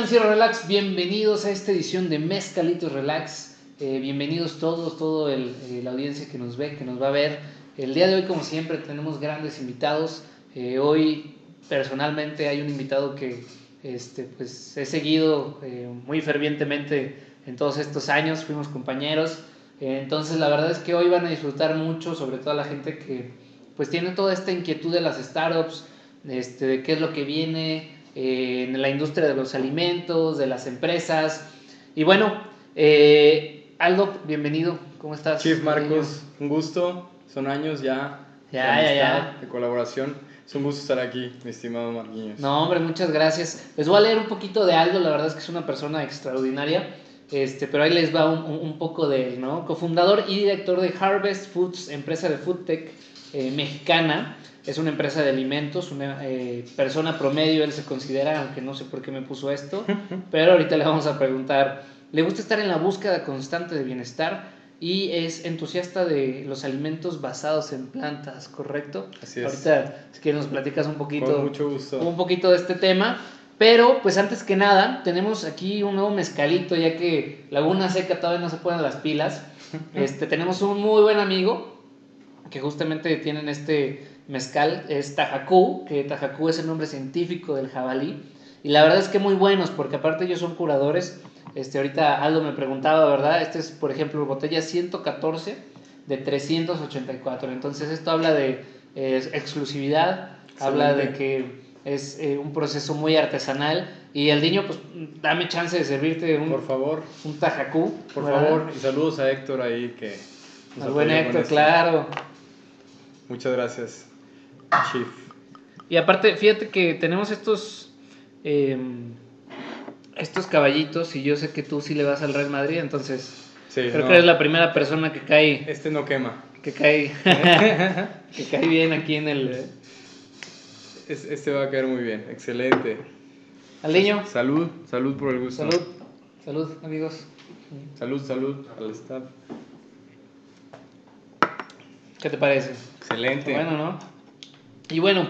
Encierro Relax? Bienvenidos a esta edición de Mezcalitos Relax. Bienvenidos todos, la audiencia que nos ve, que nos va a ver. El día de hoy, como siempre, tenemos grandes invitados. Hoy, personalmente, hay un invitado que pues, he seguido muy fervientemente en todos estos años. Fuimos compañeros. Entonces, la verdad es que hoy van a disfrutar mucho, sobre todo la gente que pues, tiene toda esta inquietud de las startups, de qué es lo que viene en la industria de los alimentos, de las empresas. Y bueno, Aldo, bienvenido, ¿cómo estás? Chief Marcos, un gusto, son años ya de amistad, de colaboración. Es un gusto estar aquí, mi estimado Marquinhos. No, hombre, muchas gracias. Les voy a leer un poquito de Aldo, la verdad es que es una persona extraordinaria. Pero ahí les va un poco de él, ¿no? Cofundador y director de Harvest Foods, empresa de foodtech mexicana. Es una empresa de alimentos, una persona promedio, él se considera, aunque no sé por qué me puso esto, pero ahorita le vamos a preguntar. Le gusta estar en la búsqueda constante de bienestar y es entusiasta de los alimentos basados en plantas, ¿correcto? Así es. Ahorita, si quieres, nos platicas un poquito. Con mucho gusto. Un poquito de este tema. Pero, pues antes que nada, tenemos aquí un nuevo mezcalito, ya que Laguna Seca todavía no se ponen las pilas. Tenemos un muy buen amigo que justamente tienen este mezcal, es Tajacú, que Tajacú es el nombre científico del jabalí. Y la verdad es que muy buenos, porque aparte ellos son curadores. Ahorita Aldo me preguntaba, ¿verdad? Este es, por ejemplo, botella 114 de 384. Entonces esto habla de exclusividad, excelente. Habla de que es un proceso muy artesanal. Y Aldiño, pues dame chance de servirte por favor, un Tajacú. Por favor, y saludos a Héctor ahí que nos al buen Héctor, claro. Muchas gracias, Chief. Y aparte, fíjate que tenemos estos caballitos y yo sé que tú sí le vas al Real Madrid, entonces sí, creo que eres la primera persona que cae. No quema. Que cae que cae bien aquí en el... Este va a caer muy bien, excelente. Aldiño. Salud por el gusto. Salud, amigos. Salud al staff. ¿Qué te parece? Excelente. Bueno, ¿no? Y bueno,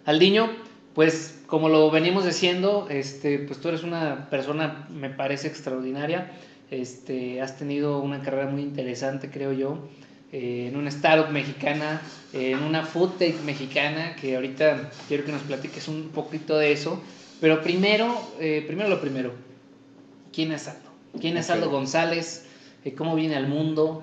Aldiño, pues como lo venimos diciendo, pues tú eres una persona, me parece, extraordinaria. Has tenido una carrera muy interesante, creo yo, en una startup mexicana, en una foodtech mexicana, que ahorita quiero que nos platiques un poquito de eso. Pero primero lo primero, ¿quién es Aldo? ¿Quién es Aldo González? ¿Cómo viene al mundo?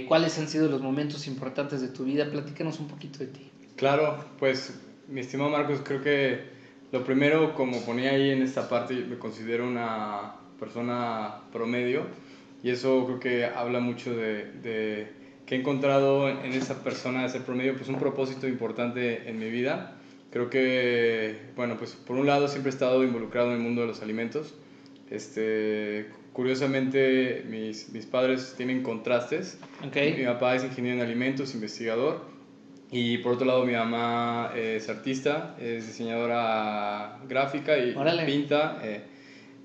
¿Cuáles han sido los momentos importantes de tu vida? Platícanos un poquito de ti. Claro, pues mi estimado Marcos, creo que lo primero, como ponía ahí en esta parte, me considero una persona promedio y eso creo que habla mucho de que he encontrado en esa persona de ser promedio pues un propósito importante en mi vida. Creo que, bueno, pues por un lado siempre he estado involucrado en el mundo de los alimentos. Curiosamente, mis padres tienen contrastes. Okay. Mi papá es ingeniero en alimentos, investigador. Y por otro lado, mi mamá es artista, es diseñadora gráfica y pinta.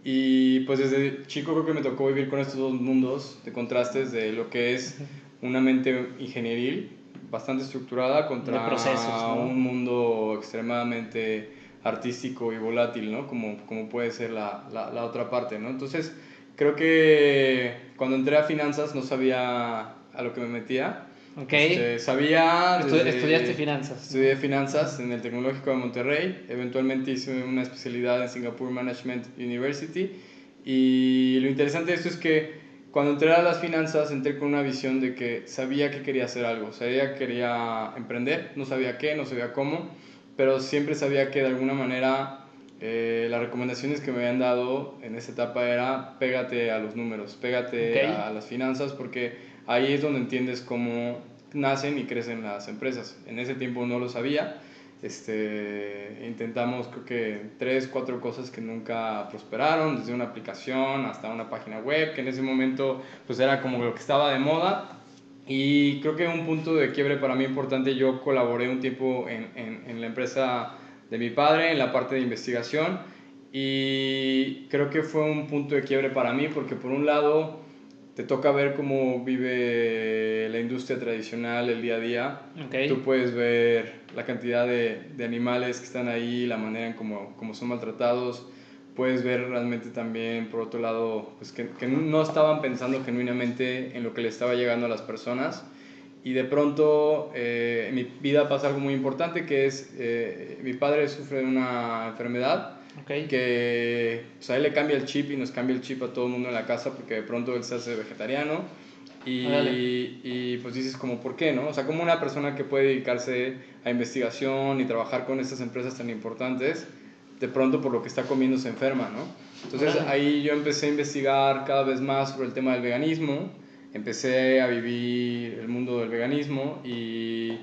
Y pues desde chico creo que me tocó vivir con estos dos mundos de contrastes de lo que es una mente ingenieril bastante estructurada contra procesos, ¿no? Un mundo extremadamente artístico y volátil, ¿no? Como puede ser la otra parte, ¿no? Entonces creo que cuando entré a finanzas no sabía a lo que me metía. Okay. ¿Estudiaste finanzas? Estudié finanzas en el Tecnológico de Monterrey. Eventualmente hice una especialidad en Singapore Management University. Y lo interesante de esto es que cuando entré a las finanzas entré con una visión de que sabía que quería hacer algo. Sabía que quería emprender, no sabía qué, no sabía cómo, pero siempre sabía que de alguna manera las recomendaciones que me habían dado en esa etapa era pégate a los números, pégate a las finanzas, porque ahí es donde entiendes cómo nacen y crecen las empresas. En ese tiempo no lo sabía. Intentamos creo que 3-4 cosas que nunca prosperaron, desde una aplicación hasta una página web, que en ese momento pues era como lo que estaba de moda. Y creo que un punto de quiebre para mí importante, yo colaboré un tiempo en la empresa de mi padre, en la parte de investigación, y creo que fue un punto de quiebre para mí, porque por un lado te toca ver cómo vive la industria tradicional el día a día. Okay. Tú puedes ver la cantidad de animales que están ahí, la manera en cómo son maltratados. puedes ver realmente también, por otro lado, pues que no estaban pensando genuinamente en lo que le estaba llegando a las personas. Y de pronto en mi vida pasa algo muy importante, que es mi padre sufre de una enfermedad que pues, a él le cambia el chip y nos cambia el chip a todo el mundo en la casa, porque de pronto él se hace vegetariano y pues dices como, ¿por qué, no? O sea, como una persona que puede dedicarse a investigación y trabajar con estas empresas tan importantes, de pronto por lo que está comiendo se enferma, ¿no? Entonces ahí yo empecé a investigar cada vez más sobre el tema del veganismo, empecé a vivir el mundo del veganismo y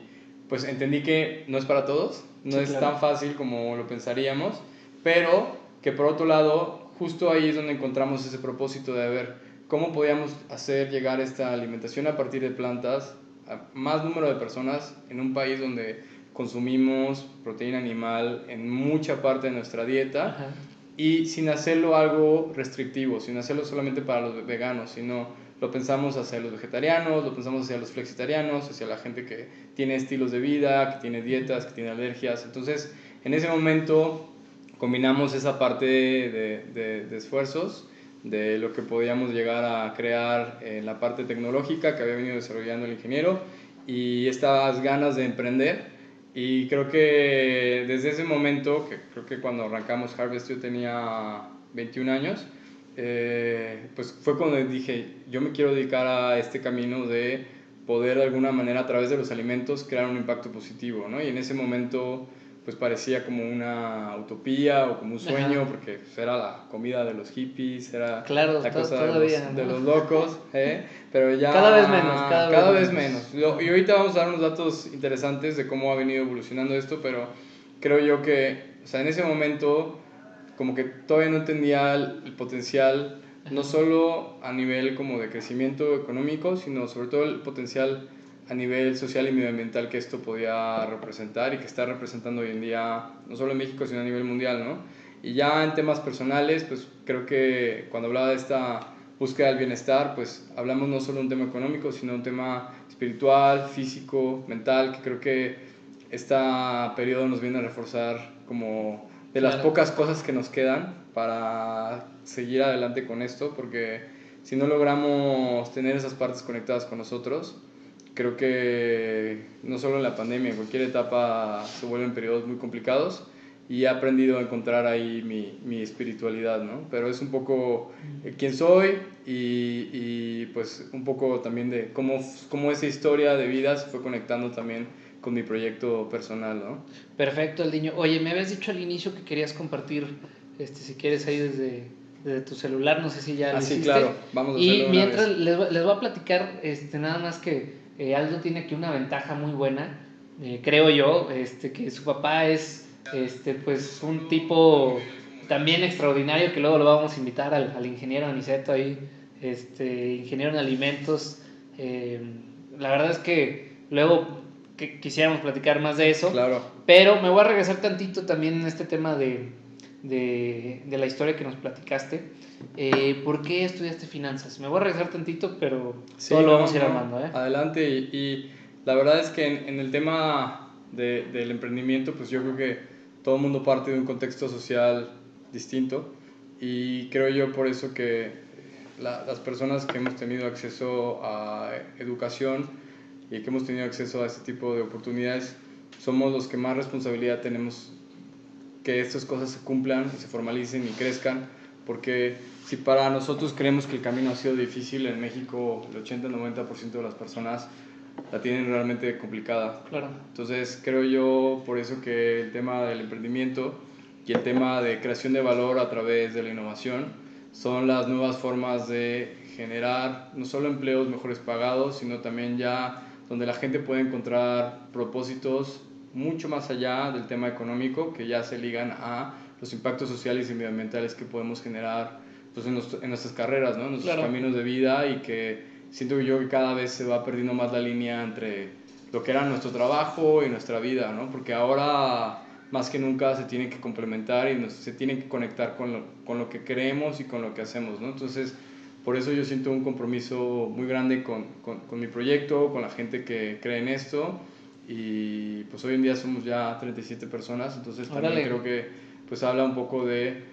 pues entendí que no es para todos, no es tan fácil como lo pensaríamos, pero que por otro lado, justo ahí es donde encontramos ese propósito de ver cómo podíamos hacer llegar esta alimentación a partir de plantas a más número de personas en un país donde consumimos proteína animal en mucha parte de nuestra dieta y sin hacerlo algo restrictivo, sin hacerlo solamente para los veganos, sino lo pensamos hacia los vegetarianos, lo pensamos hacia los flexitarianos, hacia la gente que tiene estilos de vida, que tiene dietas, que tiene alergias. Entonces, en ese momento combinamos esa parte de esfuerzos, de lo que podíamos llegar a crear en la parte tecnológica que había venido desarrollando el ingeniero y estas ganas de emprender. Y creo que desde ese momento, que creo que cuando arrancamos Harvest yo tenía 21 años, pues fue cuando dije, yo me quiero dedicar a este camino de poder de alguna manera a través de los alimentos crear un impacto positivo, ¿no? Y en ese momento pues parecía como una utopía o como un sueño, porque pues, era la comida de los hippies, era la cosa de los locos, pero ya cada vez menos, cada vez menos. Y ahorita vamos a dar unos datos interesantes de cómo ha venido evolucionando esto, pero creo yo que, o sea, en ese momento como que todavía no entendía el potencial, no solo a nivel como de crecimiento económico, sino sobre todo el potencial a nivel social y medioambiental que esto podía representar y que está representando hoy en día, no solo en México, sino a nivel mundial, ¿no? Y ya en temas personales, pues creo que cuando hablaba de esta búsqueda del bienestar, pues hablamos no solo de un tema económico, sino un tema espiritual, físico, mental, que creo que este periodo nos viene a reforzar como de las pocas cosas que nos quedan para seguir adelante con esto, porque si no logramos tener esas partes conectadas con nosotros, creo que no solo en la pandemia, en cualquier etapa se vuelven periodos muy complicados y he aprendido a encontrar ahí mi espiritualidad, ¿no? Pero es un poco quién soy y pues un poco también de cómo esa historia de vida se fue conectando también con mi proyecto personal, ¿no? Perfecto, Aldiño. Oye, me habías dicho al inicio que querías compartir, si quieres ahí desde tu celular, no sé si ya lo hiciste. Sí, claro, vamos a hacerlo. Y mientras les voy a platicar, nada más que Aldo tiene aquí una ventaja muy buena, creo yo, que su papá es, pues un tipo también extraordinario, que luego lo vamos a invitar al ingeniero Aniceto ahí, ingeniero en alimentos. La verdad es que luego quisiéramos platicar más de eso. Claro. Pero me voy a regresar tantito también en este tema de la historia que nos platicaste. ¿Por qué estudiaste finanzas? Me voy a regresar tantito, pero sí, todo lo vamos a ir armando. Adelante. Y la verdad es que en el tema del emprendimiento, pues yo creo que todo el mundo parte de un contexto social distinto. Y creo yo por eso que las personas que hemos tenido acceso a educación y que hemos tenido acceso a este tipo de oportunidades, somos los que más responsabilidad tenemos que estas cosas se cumplan y se formalicen y crezcan, porque si para nosotros creemos que el camino ha sido difícil, en México el 80-90% de las personas la tienen realmente complicada. Claro. Entonces creo yo por eso que el tema del emprendimiento y el tema de creación de valor a través de la innovación son las nuevas formas de generar no solo empleos mejores pagados, sino también ya donde la gente puede encontrar propósitos mucho más allá del tema económico, que ya se ligan a los impactos sociales y medioambientales que podemos generar pues, en nuestras carreras, ¿no? En nuestros caminos de vida, y que siento yo que cada vez se va perdiendo más la línea entre lo que era nuestro trabajo y nuestra vida, ¿no? Porque ahora más que nunca se tienen que complementar y se tienen que conectar con lo que creemos y con lo que hacemos, ¿no? Entonces, por eso yo siento un compromiso muy grande con mi proyecto, con la gente que cree en esto, y pues hoy en día somos ya 37 personas, entonces también creo que pues habla un poco de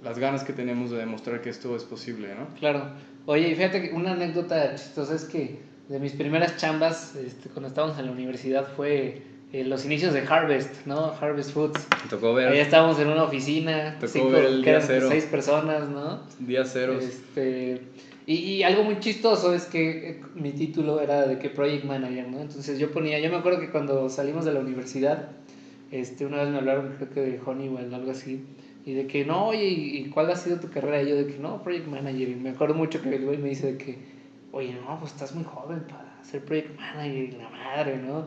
las ganas que tenemos de demostrar que esto es posible, ¿no? Claro. Oye, y fíjate que una anécdota chistosa es que de mis primeras chambas, cuando estábamos en la universidad, fue los inicios de Harvest, ¿no? Harvest Foods. Me tocó ver. Ahí estábamos en una oficina, Ver el día eran cero. 6 personas, ¿no? Día cero. Y algo muy chistoso es que mi título era de que Project Manager, ¿no? Entonces yo me acuerdo que cuando salimos de la universidad, una vez me hablaron, creo que de Honeywell o algo así, y de que, no, oye, ¿y cuál ha sido tu carrera? Y yo de que, no, Project Manager. Y me acuerdo mucho que el güey me dice de que, oye, no, pues estás muy joven para ser Project Manager y la madre, ¿no?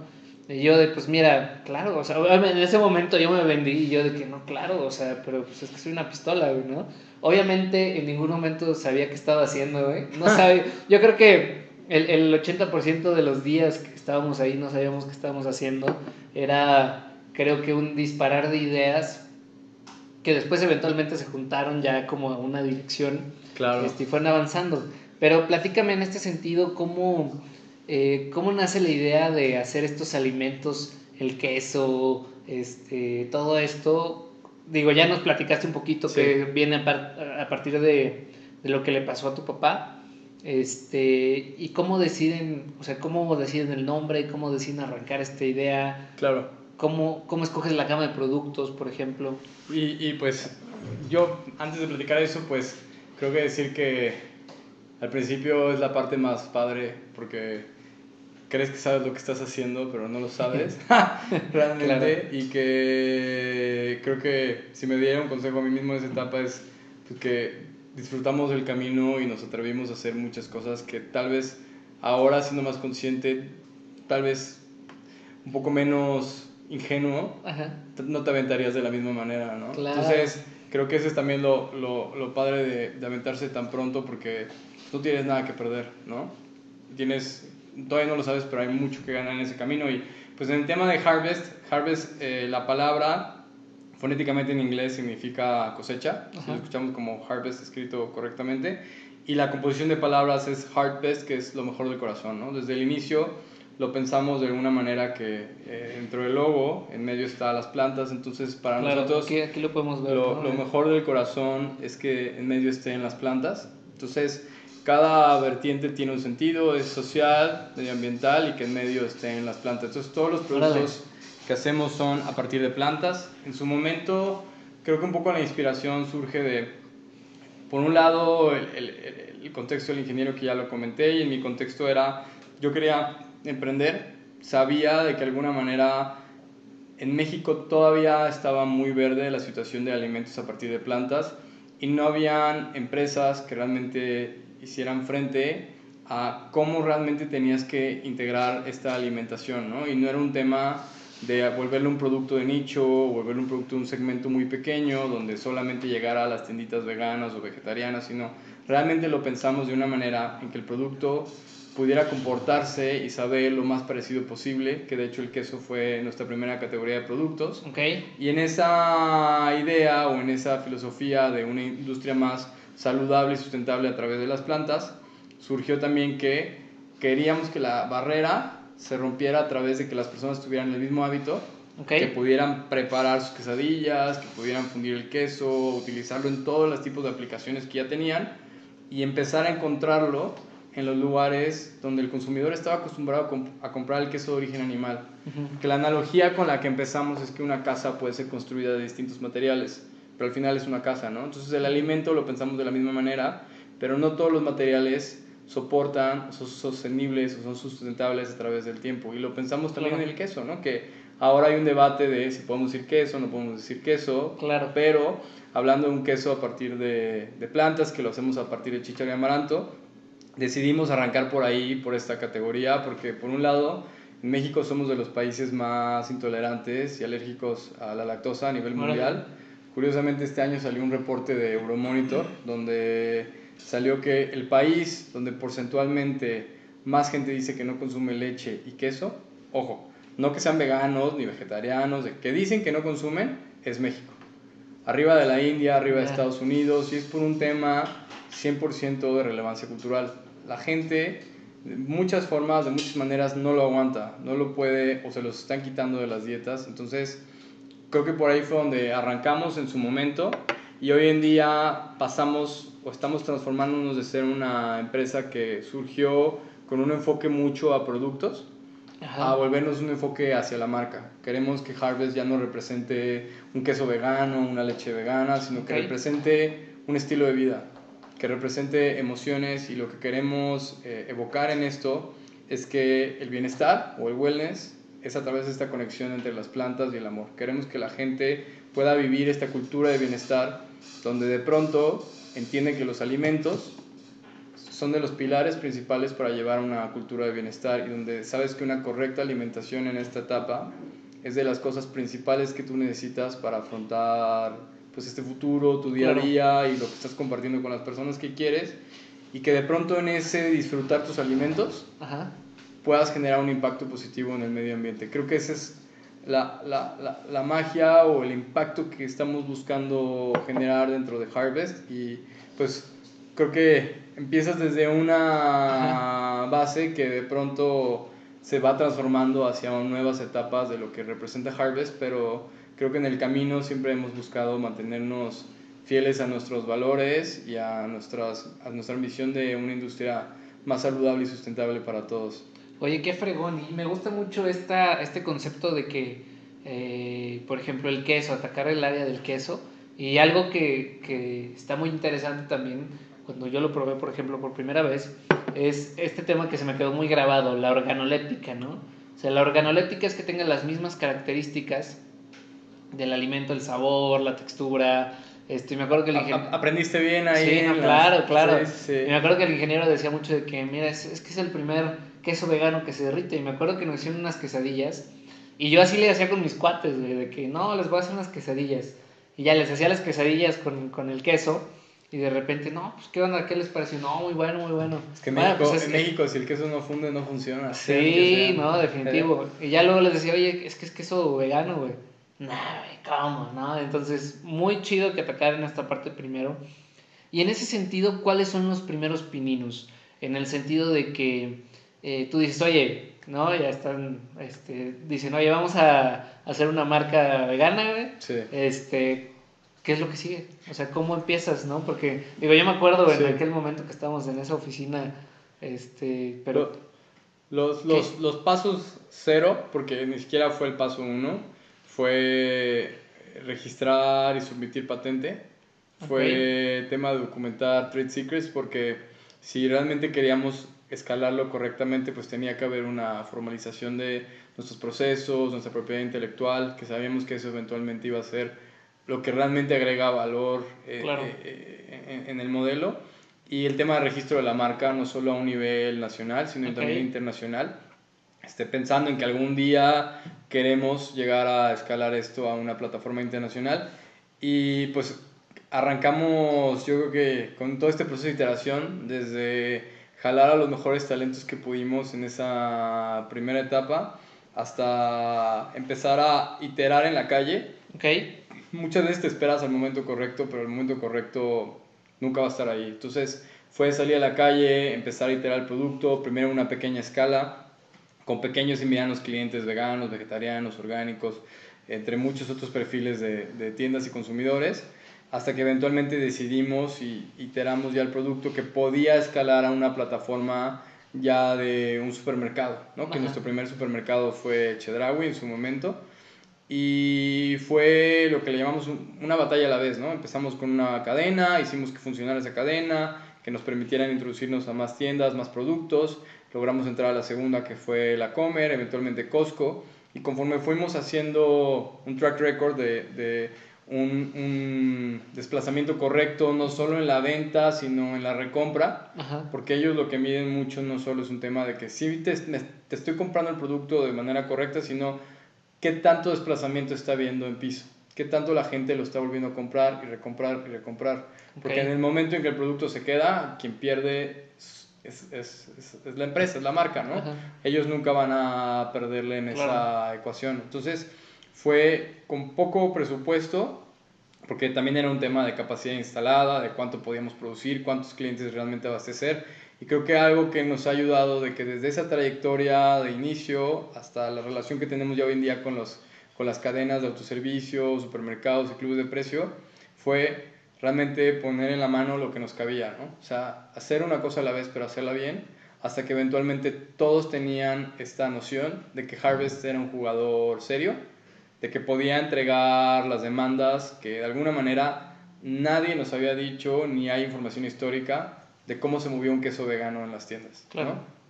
Y yo de, pues mira, claro, o sea, en ese momento yo me vendí y yo de que, no, claro, o sea, pero pues es que soy una pistola, güey, ¿no? Obviamente en ningún momento sabía qué estaba haciendo, güey. No sabía, yo creo que el 80% de los días que estábamos ahí no sabíamos qué estábamos haciendo. Era, creo que un disparar de ideas que después eventualmente se juntaron ya como a una dirección. Claro. Y fueron avanzando. Pero platícame en este sentido, ¿cómo nace la idea de hacer estos alimentos, el queso, todo esto? Digo, ya nos platicaste un poquito Sí. que viene a partir de lo que le pasó a tu papá. Y cómo deciden, o sea, cómo deciden el nombre, cómo deciden arrancar esta idea. Claro. ¿Cómo escoges la gama de productos, por ejemplo? Y pues yo, antes de platicar eso, pues creo que decir que al principio es la parte más padre porque crees que sabes lo que estás haciendo, pero no lo sabes realmente. Claro. Y que creo que si me diera un consejo a mí mismo en esa etapa es pues, que disfrutamos del camino y nos atrevimos a hacer muchas cosas que tal vez ahora, siendo más consciente, tal vez un poco menos ingenuo, ajá, no te aventarías de la misma manera, ¿no? Claro. Entonces, creo que ese es también lo padre de aventarse tan pronto porque no tienes nada que perder, ¿no? Todavía no lo sabes, pero hay mucho que ganar en ese camino. Y pues en el tema de Harvest, la palabra fonéticamente en inglés significa cosecha, ajá, si lo escuchamos como Harvest escrito correctamente, y la composición de palabras es Heart Best, que es lo mejor del corazón, ¿no? Desde el inicio lo pensamos de una manera que dentro del logo, en medio están las plantas, entonces para claro, nosotros aquí lo podemos ver, lo mejor del corazón es que en medio estén las plantas, entonces cada vertiente tiene un sentido, es social, medioambiental y que en medio estén las plantas, entonces todos los productos que hacemos son a partir de plantas. En su momento creo que un poco la inspiración surge de, por un lado, el contexto del ingeniero que ya lo comenté, y en mi contexto era, yo quería emprender, sabía de que de alguna manera en México todavía estaba muy verde la situación de alimentos a partir de plantas y no habían empresas que realmente hicieran frente a cómo realmente tenías que integrar esta alimentación, ¿no? Y no era un tema de volverlo un producto de nicho, volverlo un producto de un segmento muy pequeño, donde solamente llegara a las tienditas veganas o vegetarianas, sino realmente lo pensamos de una manera en que el producto pudiera comportarse y saber lo más parecido posible, que de hecho el queso fue nuestra primera categoría de productos. Okay. Y en esa idea o en esa filosofía de una industria más saludable y sustentable a través de las plantas, surgió también que queríamos que la barrera se rompiera a través de que las personas tuvieran el mismo hábito, okay, que pudieran preparar sus quesadillas, que pudieran fundir el queso, utilizarlo en todos los tipos de aplicaciones que ya tenían y empezar a encontrarlo en los lugares donde el consumidor estaba acostumbrado a comprar el queso de origen animal. Uh-huh. Que la analogía con la que empezamos es que una casa puede ser construida de distintos materiales, pero al final es una casa, ¿no? Entonces el alimento lo pensamos de la misma manera, pero no todos los materiales soportan, son sostenibles o son sustentables a través del tiempo. Y lo pensamos también claro, en el queso, ¿no? Que ahora hay un debate de si podemos decir queso, no podemos decir queso, claro, pero hablando de un queso a partir de plantas, que lo hacemos a partir de chícharo y amaranto, decidimos arrancar por ahí, por esta categoría, porque por un lado, en México somos de los países más intolerantes y alérgicos a la lactosa a nivel mundial. Curiosamente, este año salió un reporte de Euromonitor, donde salió que el país donde porcentualmente más gente dice que no consume leche y queso, ojo, no que sean veganos ni vegetarianos, que dicen que no consumen, es México. Arriba de la India, arriba de Estados Unidos, y es por un tema 100% de relevancia cultural. La gente, de muchas formas, de muchas maneras, no lo aguanta, no lo puede o se los están quitando de las dietas. Entonces, creo que por ahí fue donde arrancamos en su momento y hoy en día pasamos o estamos transformándonos de ser una empresa que surgió con un enfoque mucho a productos, a volvernos un enfoque hacia la marca. Queremos que Harvest ya no represente un queso vegano, una leche vegana, sino que represente un estilo de vida, que represente emociones, y lo que queremos evocar en esto es que el bienestar o el wellness es a través de esta conexión entre las plantas y el amor. Queremos que la gente pueda vivir esta cultura de bienestar donde de pronto entienden que los alimentos son de los pilares principales para llevar una cultura de bienestar, y donde sabes que una correcta alimentación en esta etapa es de las cosas principales que tú necesitas para afrontar pues este futuro, tu día a día y lo que estás compartiendo con las personas que quieres, y que de pronto en ese disfrutar tus alimentos puedas generar un impacto positivo en el medio ambiente. Creo que esa es la magia o el impacto que estamos buscando generar dentro de Harvest, y pues creo que empiezas desde una base que de pronto se va transformando hacia nuevas etapas de lo que representa Harvest, pero creo que en el camino siempre hemos buscado mantenernos fieles a nuestros valores y a nuestra ambición de una industria más saludable y sustentable para todos. Oye, qué fregón, y me gusta mucho este concepto de que, por ejemplo, el queso, atacar el área del queso, y algo que está muy interesante también, cuando yo lo probé, por ejemplo, por primera vez, es este tema que se me quedó muy grabado, la organoléptica, ¿no? O sea, la organoléptica es que tenga las mismas características del alimento, el sabor, la textura. Me acuerdo que el ingeniero... Aprendiste bien ahí. Sí, no, claro. Sí. Y me acuerdo que el ingeniero decía mucho de que, mira, es que es el primer queso vegano que se derrite. Y me acuerdo que nos hicieron unas quesadillas, y yo así le hacía con mis cuates, de que no, les voy a hacer unas quesadillas. Y ya les hacía las quesadillas con el queso, y de repente, no, pues qué onda, ¿qué les pareció? No, muy bueno, muy bueno. Es que en México si el queso no funde, no funciona. Sí, no, definitivo. Y ya luego les decía, oye, es que es queso vegano, güey. No, güey, ¿cómo? ¿No? Entonces, muy chido que atacaran esta parte primero. Y en ese sentido, ¿cuáles son los primeros pininos? En el sentido de que tú dices, oye, ¿no? Ya están, dicen, oye, vamos a hacer una marca vegana, güey. Sí. ¿Qué es lo que sigue? O sea, ¿cómo empiezas, no? Porque, digo, yo me acuerdo en aquel momento que estábamos en esa oficina, pero... Los pasos cero, porque ni siquiera fue el paso uno, fue registrar y submitir patente. Fue tema de documentar trade secrets, porque si realmente queríamos escalarlo correctamente, pues tenía que haber una formalización de nuestros procesos, nuestra propiedad intelectual, que sabíamos que eso eventualmente iba a ser lo que realmente agrega valor en el modelo. Y el tema de registro de la marca, no solo a un nivel nacional, sino también internacional. Pensando en que algún día queremos llegar a escalar esto a una plataforma internacional. Y pues arrancamos, yo creo que con todo este proceso de iteración, desde jalar a los mejores talentos que pudimos en esa primera etapa, hasta empezar a iterar en la calle. Muchas veces te esperas al momento correcto, pero el momento correcto nunca va a estar ahí. Entonces fue salir a la calle, empezar a iterar el producto, primero en una pequeña escala, con pequeños y medianos clientes veganos, vegetarianos, orgánicos, entre muchos otros perfiles de tiendas y consumidores, hasta que eventualmente decidimos y iteramos ya el producto que podía escalar a una plataforma ya de un supermercado, ¿no? Que nuestro primer supermercado fue Chedraui en su momento. Y fue lo que le llamamos una batalla a la vez, ¿no? Empezamos con una cadena, hicimos que funcionara esa cadena, que nos permitieran introducirnos a más tiendas, más productos. Logramos entrar a la segunda, que fue la Comer, eventualmente Costco. Y conforme fuimos haciendo un track record de un desplazamiento correcto, no solo en la venta, sino en la recompra, porque ellos lo que miden mucho no solo es un tema de que sí te estoy comprando el producto de manera correcta, sino qué tanto desplazamiento está habiendo en piso, qué tanto la gente lo está volviendo a comprar y recomprar y recomprar. Porque en el momento en que el producto se queda, quien pierde es la empresa, es la marca, ¿no? Ellos nunca van a perderle en esa ecuación. Entonces fue con poco presupuesto, porque también era un tema de capacidad instalada, de cuánto podíamos producir, cuántos clientes realmente abastecer. Y creo que algo que nos ha ayudado de que desde esa trayectoria de inicio hasta la relación que tenemos ya hoy en día con los con las cadenas de autoservicio, supermercados y clubes de precio, fue realmente poner en la mano lo que nos cabía, ¿no? O sea, hacer una cosa a la vez, pero hacerla bien, hasta que eventualmente todos tenían esta noción de que Harvest era un jugador serio, de que podía entregar las demandas que de alguna manera nadie nos había dicho, ni hay información histórica de cómo se movía un queso vegano en las tiendas, Claro. ¿no?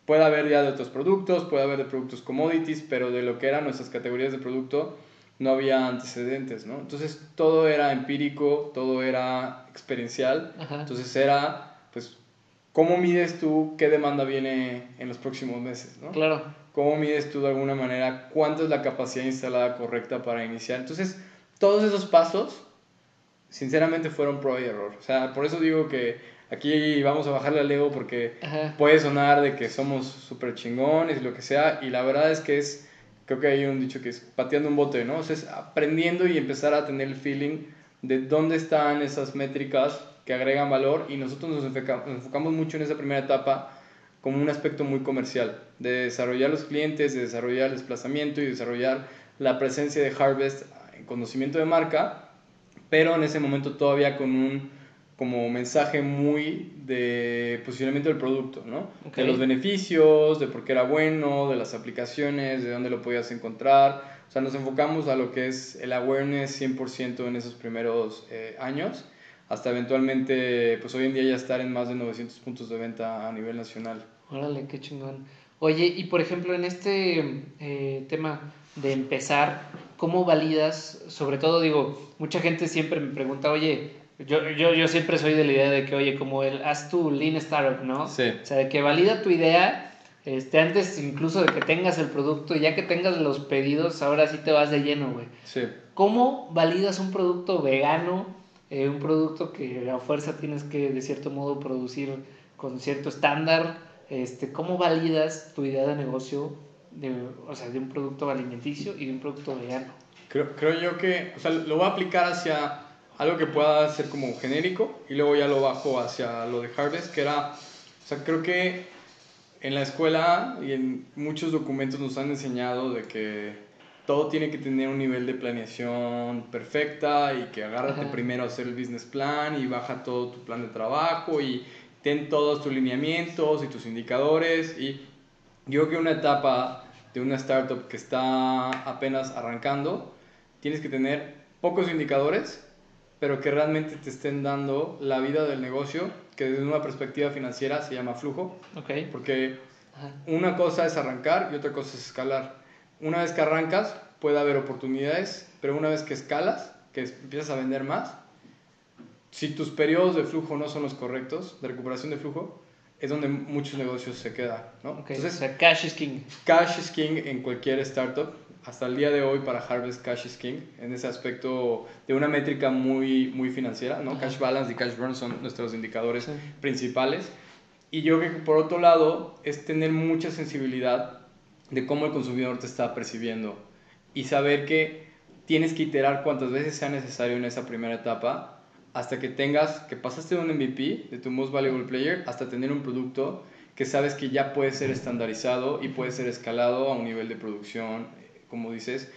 Puede haber ya de otros productos, puede haber de productos commodities, pero de lo que eran nuestras categorías de producto no había antecedentes, ¿no? Entonces todo era empírico, todo era experiencial. Ajá. Entonces era, pues, ¿cómo mides tú qué demanda viene en los próximos meses, ¿no? Claro. ¿Cómo mides tú de alguna manera cuánto es la capacidad instalada correcta para iniciar? Entonces, todos esos pasos, sinceramente, fueron prueba y error. O sea, por eso digo que aquí vamos a bajarle al ego porque Ajá. puede sonar de que somos súper chingones y lo que sea, y la verdad es que es, creo que hay un dicho que es pateando un bote, ¿no? O sea, es aprendiendo y empezar a tener el feeling de dónde están esas métricas que agregan valor, y nosotros nos enfocamos mucho en esa primera etapa como un aspecto muy comercial, de desarrollar los clientes, de desarrollar el desplazamiento y desarrollar la presencia de Harvest en conocimiento de marca, pero en ese momento todavía con un como mensaje muy de posicionamiento del producto, ¿no? Okay. De los beneficios, de por qué era bueno, de las aplicaciones, de dónde lo podías encontrar. O sea, nos enfocamos a lo que es el awareness 100% en esos primeros años, hasta eventualmente, pues hoy en día ya estar en más de 900 puntos de venta a nivel nacional. Órale, qué chingón. Oye, y por ejemplo, en este tema de empezar, ¿cómo validas? Sobre todo, digo, mucha gente siempre me pregunta, oye, yo siempre soy de la idea de que, oye, como haz tu Lean Startup, ¿no? Sí. O sea, de que valida tu idea, antes incluso de que tengas el producto, ya que tengas los pedidos, ahora sí te vas de lleno, güey. Sí. ¿Cómo validas un producto vegano, un producto que a fuerza tienes que, de cierto modo, producir con cierto estándar? ¿Cómo validas tu idea de negocio o sea, de un producto alimenticio y de un producto vegano? Creo yo que, o sea, lo voy a aplicar hacia algo que pueda ser como genérico y luego ya lo bajo hacia lo de Harvest, que era, o sea, creo que en la escuela y en muchos documentos nos han enseñado de que todo tiene que tener un nivel de planeación perfecta y que agárrate Ajá. primero a hacer el business plan y baja todo tu plan de trabajo y ten todos tus lineamientos y tus indicadores. Y yo creo que una etapa de una startup que está apenas arrancando, tienes que tener pocos indicadores, pero que realmente te estén dando la vida del negocio, que desde una perspectiva financiera se llama flujo. Ok. Porque Ajá. una cosa es arrancar y otra cosa es escalar. Una vez que arrancas puede haber oportunidades, pero una vez que escalas, que empiezas a vender más, si tus periodos de flujo no son los correctos, de recuperación de flujo, es donde muchos negocios se quedan, ¿no? Okay. Entonces, o sea, cash is king. Cash is king en cualquier startup. Hasta el día de hoy para Harvest Cash is king en ese aspecto de una métrica muy, muy financiera, ¿no? Ajá. Cash balance y cash burn son nuestros indicadores Sí. principales. Y yo creo que por otro lado es tener mucha sensibilidad de cómo el consumidor te está percibiendo y saber que tienes que iterar cuantas veces sea necesario en esa primera etapa hasta que tengas, que pasaste de un MVP, de tu Most Valuable Player, hasta tener un producto que sabes que ya puede ser estandarizado y puede ser escalado a un nivel de producción, como dices,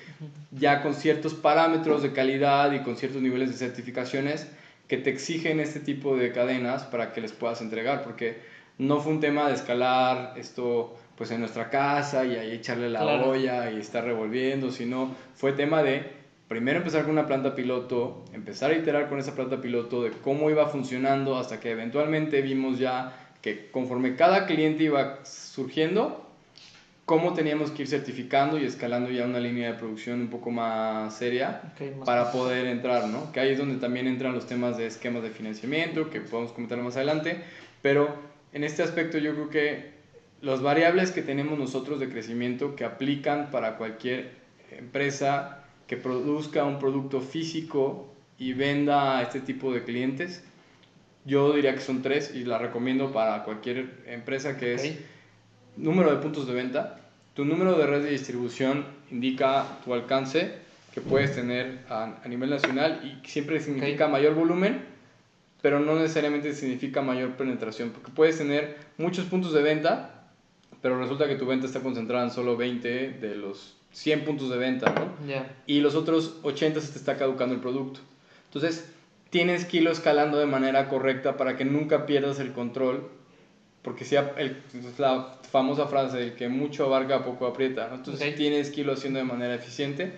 ya con ciertos parámetros de calidad y con ciertos niveles de certificaciones que te exigen este tipo de cadenas para que les puedas entregar, porque no fue un tema de escalar esto pues en nuestra casa y ahí echarle la Claro. olla y estar revolviendo, sino fue tema de primero empezar con una planta piloto, empezar a iterar con esa planta piloto de cómo iba funcionando hasta que eventualmente vimos ya que conforme cada cliente iba surgiendo, cómo teníamos que ir certificando y escalando ya una línea de producción un poco más seria Okay, más para complejo. poder entrar, ¿no? Que ahí es donde también entran los temas de esquemas de financiamiento, que podemos comentar más adelante, pero en este aspecto yo creo que las variables que tenemos nosotros de crecimiento que aplican para cualquier empresa que produzca un producto físico y venda a este tipo de clientes, yo diría que son tres y la recomiendo para cualquier empresa, que es Okay. número de puntos de venta. Tu número de red de distribución indica tu alcance que puedes tener a nivel nacional y siempre significa Okay. mayor volumen, pero no necesariamente significa mayor penetración, porque puedes tener muchos puntos de venta, pero resulta que tu venta está concentrada en solo 20 de los 100 puntos de venta, ¿no? Y los otros 80 se te está caducando el producto. Entonces, tienes que irlo escalando de manera correcta para que nunca pierdas el control, porque es la famosa frase de que mucho abarca, poco aprieta, ¿no? Entonces, tienes que irlo haciendo de manera eficiente.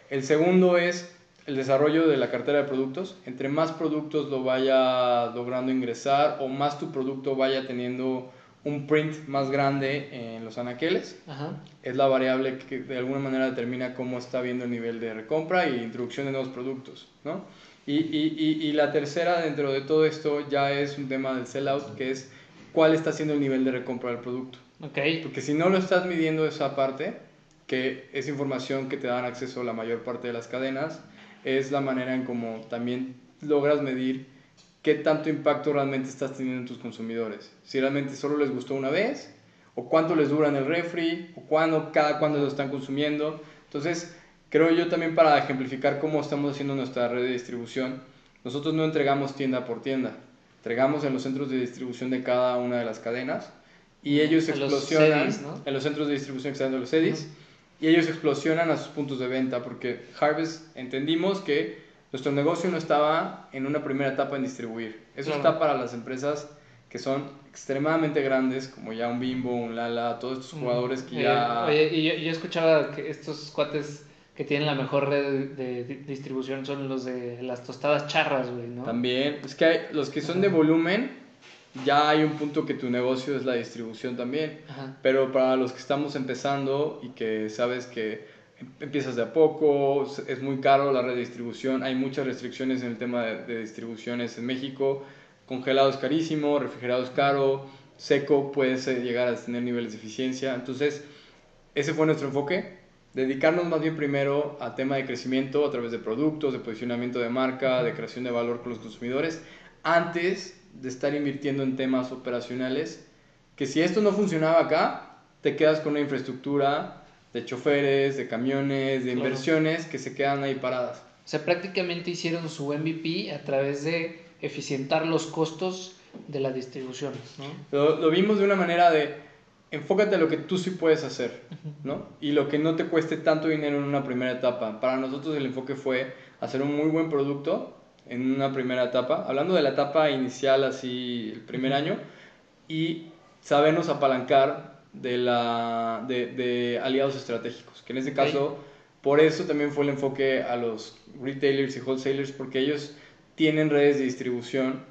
El segundo es el desarrollo de la cartera de productos. Entre más productos lo vaya logrando ingresar o más tu producto vaya teniendo un print más grande en los anaqueles, es la variable que de alguna manera determina cómo está viendo el nivel de recompra y introducción de nuevos productos, ¿no? Y la tercera dentro de todo esto ya es un tema del sellout, que es cuál está siendo el nivel de recompra del producto. Porque si no lo estás midiendo esa parte, que es información que te dan acceso a la mayor parte de las cadenas, es la manera en cómo también logras medir qué tanto impacto realmente estás teniendo en tus consumidores. Si realmente solo les gustó una vez, o cuánto les dura en el refri, o cada cuándo lo están consumiendo. Entonces, creo yo también, para ejemplificar cómo estamos haciendo nuestra red de distribución, nosotros no entregamos tienda por tienda, entregamos en los centros de distribución de cada una de las cadenas, y ellos explosionan CEDIs, ¿no? en los centros de distribución que están de los CEDIs, y ellos explosionan a sus puntos de venta, porque Harvest entendimos que nuestro negocio no estaba en una primera etapa en distribuir. Eso está para las empresas que son extremadamente grandes, como ya un Bimbo, un Lala, todos estos jugadores que ya... Oye, y yo escuchaba que estos cuates que tienen la mejor red de distribución son los de las tostadas charras, güey, ¿no? También, es que los que son de volumen, ya hay un punto que tu negocio es la distribución también. Pero para los que estamos empezando y que sabes que empiezas de a poco, es muy caro la red de distribución, hay muchas restricciones en el tema de distribuciones en México, congelado es carísimo, refrigerado es caro, seco puedes llegar a tener niveles de eficiencia. Entonces, ese fue nuestro enfoque, dedicarnos más bien primero al tema de crecimiento a través de productos, de posicionamiento de marca, de creación de valor con los consumidores, antes de estar invirtiendo en temas operacionales, que si esto no funcionaba acá, te quedas con una infraestructura de choferes, de camiones, de inversiones que se quedan ahí paradas. O sea, prácticamente hicieron su MVP a través de eficientar los costos de la distribución, ¿no? Lo vimos de una manera de enfócate a lo que tú sí puedes hacer, ¿no? Y lo que no te cueste tanto dinero en una primera etapa. Para nosotros el enfoque fue hacer un muy buen producto en una primera etapa, hablando de la etapa inicial, así el primer año, y sabernos apalancar de aliados estratégicos, que en este caso, por eso también fue el enfoque a los retailers y wholesalers, porque ellos tienen redes de distribución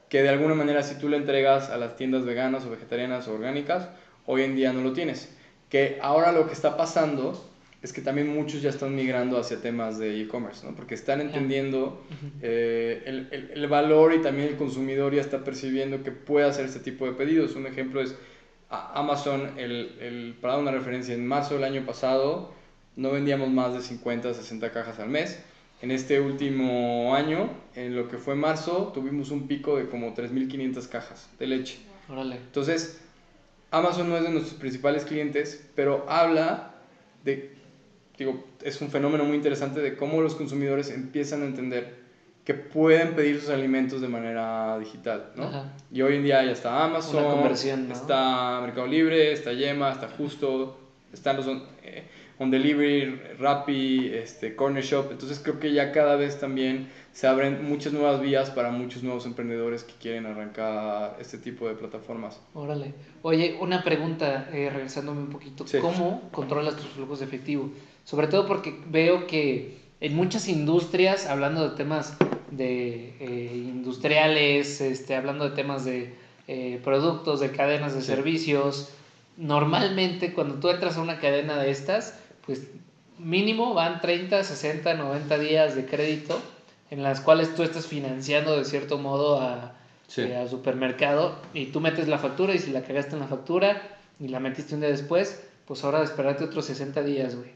que de alguna manera, si tú le entregas a las tiendas veganas o vegetarianas o orgánicas, hoy en día no lo tienes. Que ahora lo que está pasando es que también muchos ya están migrando hacia temas de e-commerce, ¿no? Porque están entendiendo el valor, y también el consumidor ya está percibiendo que puede hacer este tipo de pedidos. Un ejemplo es Amazon, para dar una referencia, en marzo del año pasado no vendíamos más de 50, 60 cajas al mes. En este último año, en lo que fue marzo, tuvimos un pico de como 3.500 cajas de leche. Órale. Entonces, Amazon no es de nuestros principales clientes, pero habla de, es un fenómeno muy interesante de cómo los consumidores empiezan a entender que pueden pedir sus alimentos de manera digital, ¿no? Y hoy en día ya está Amazon, una conversión, ¿no? Está Mercado Libre, está Yema, está Justo, están los On Delivery, Rappi, Corner Shop. Entonces creo que ya cada vez también se abren muchas nuevas vías para muchos nuevos emprendedores que quieren arrancar este tipo de plataformas. Órale. Oye, una pregunta, regresándome un poquito. Sí. ¿Cómo controlas tus flujos de efectivo? Sobre todo porque veo que en muchas industrias, hablando de temas de industriales, hablando de temas de productos, de cadenas de servicios, normalmente cuando tú entras a una cadena de estas, pues mínimo van 30, 60, 90 días de crédito en las cuales tú estás financiando de cierto modo al supermercado, y tú metes la factura, y si la cagaste en la factura y la metiste un día después, pues ahora esperarte otros 60 días, güey.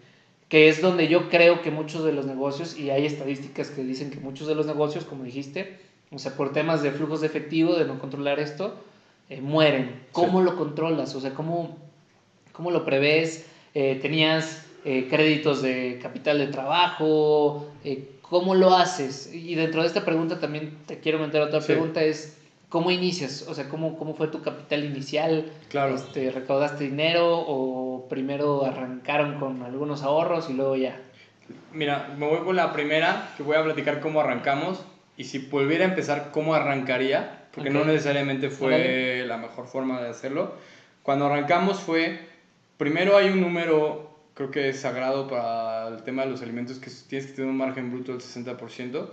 Que es donde yo creo que muchos de los negocios, y hay estadísticas que dicen que muchos de los negocios, como dijiste, o sea, por temas de flujos de efectivo, de no controlar esto, mueren. ¿Cómo lo controlas? O sea, ¿cómo lo prevés? ¿Tenías créditos de capital de trabajo? ¿Cómo lo haces? Y dentro de esta pregunta también te quiero meter otra pregunta, es ¿cómo inicias? O sea, ¿cómo fue tu capital inicial? Claro. ¿Recaudaste dinero o primero arrancaron con algunos ahorros y luego ya? Mira, me voy con la primera, que voy a platicar cómo arrancamos. Y si volviera a empezar, cómo arrancaría, porque no necesariamente fue la mejor forma de hacerlo. Cuando arrancamos primero hay un número, creo que es sagrado para el tema de los alimentos, que tienes que tener un margen bruto del 60%.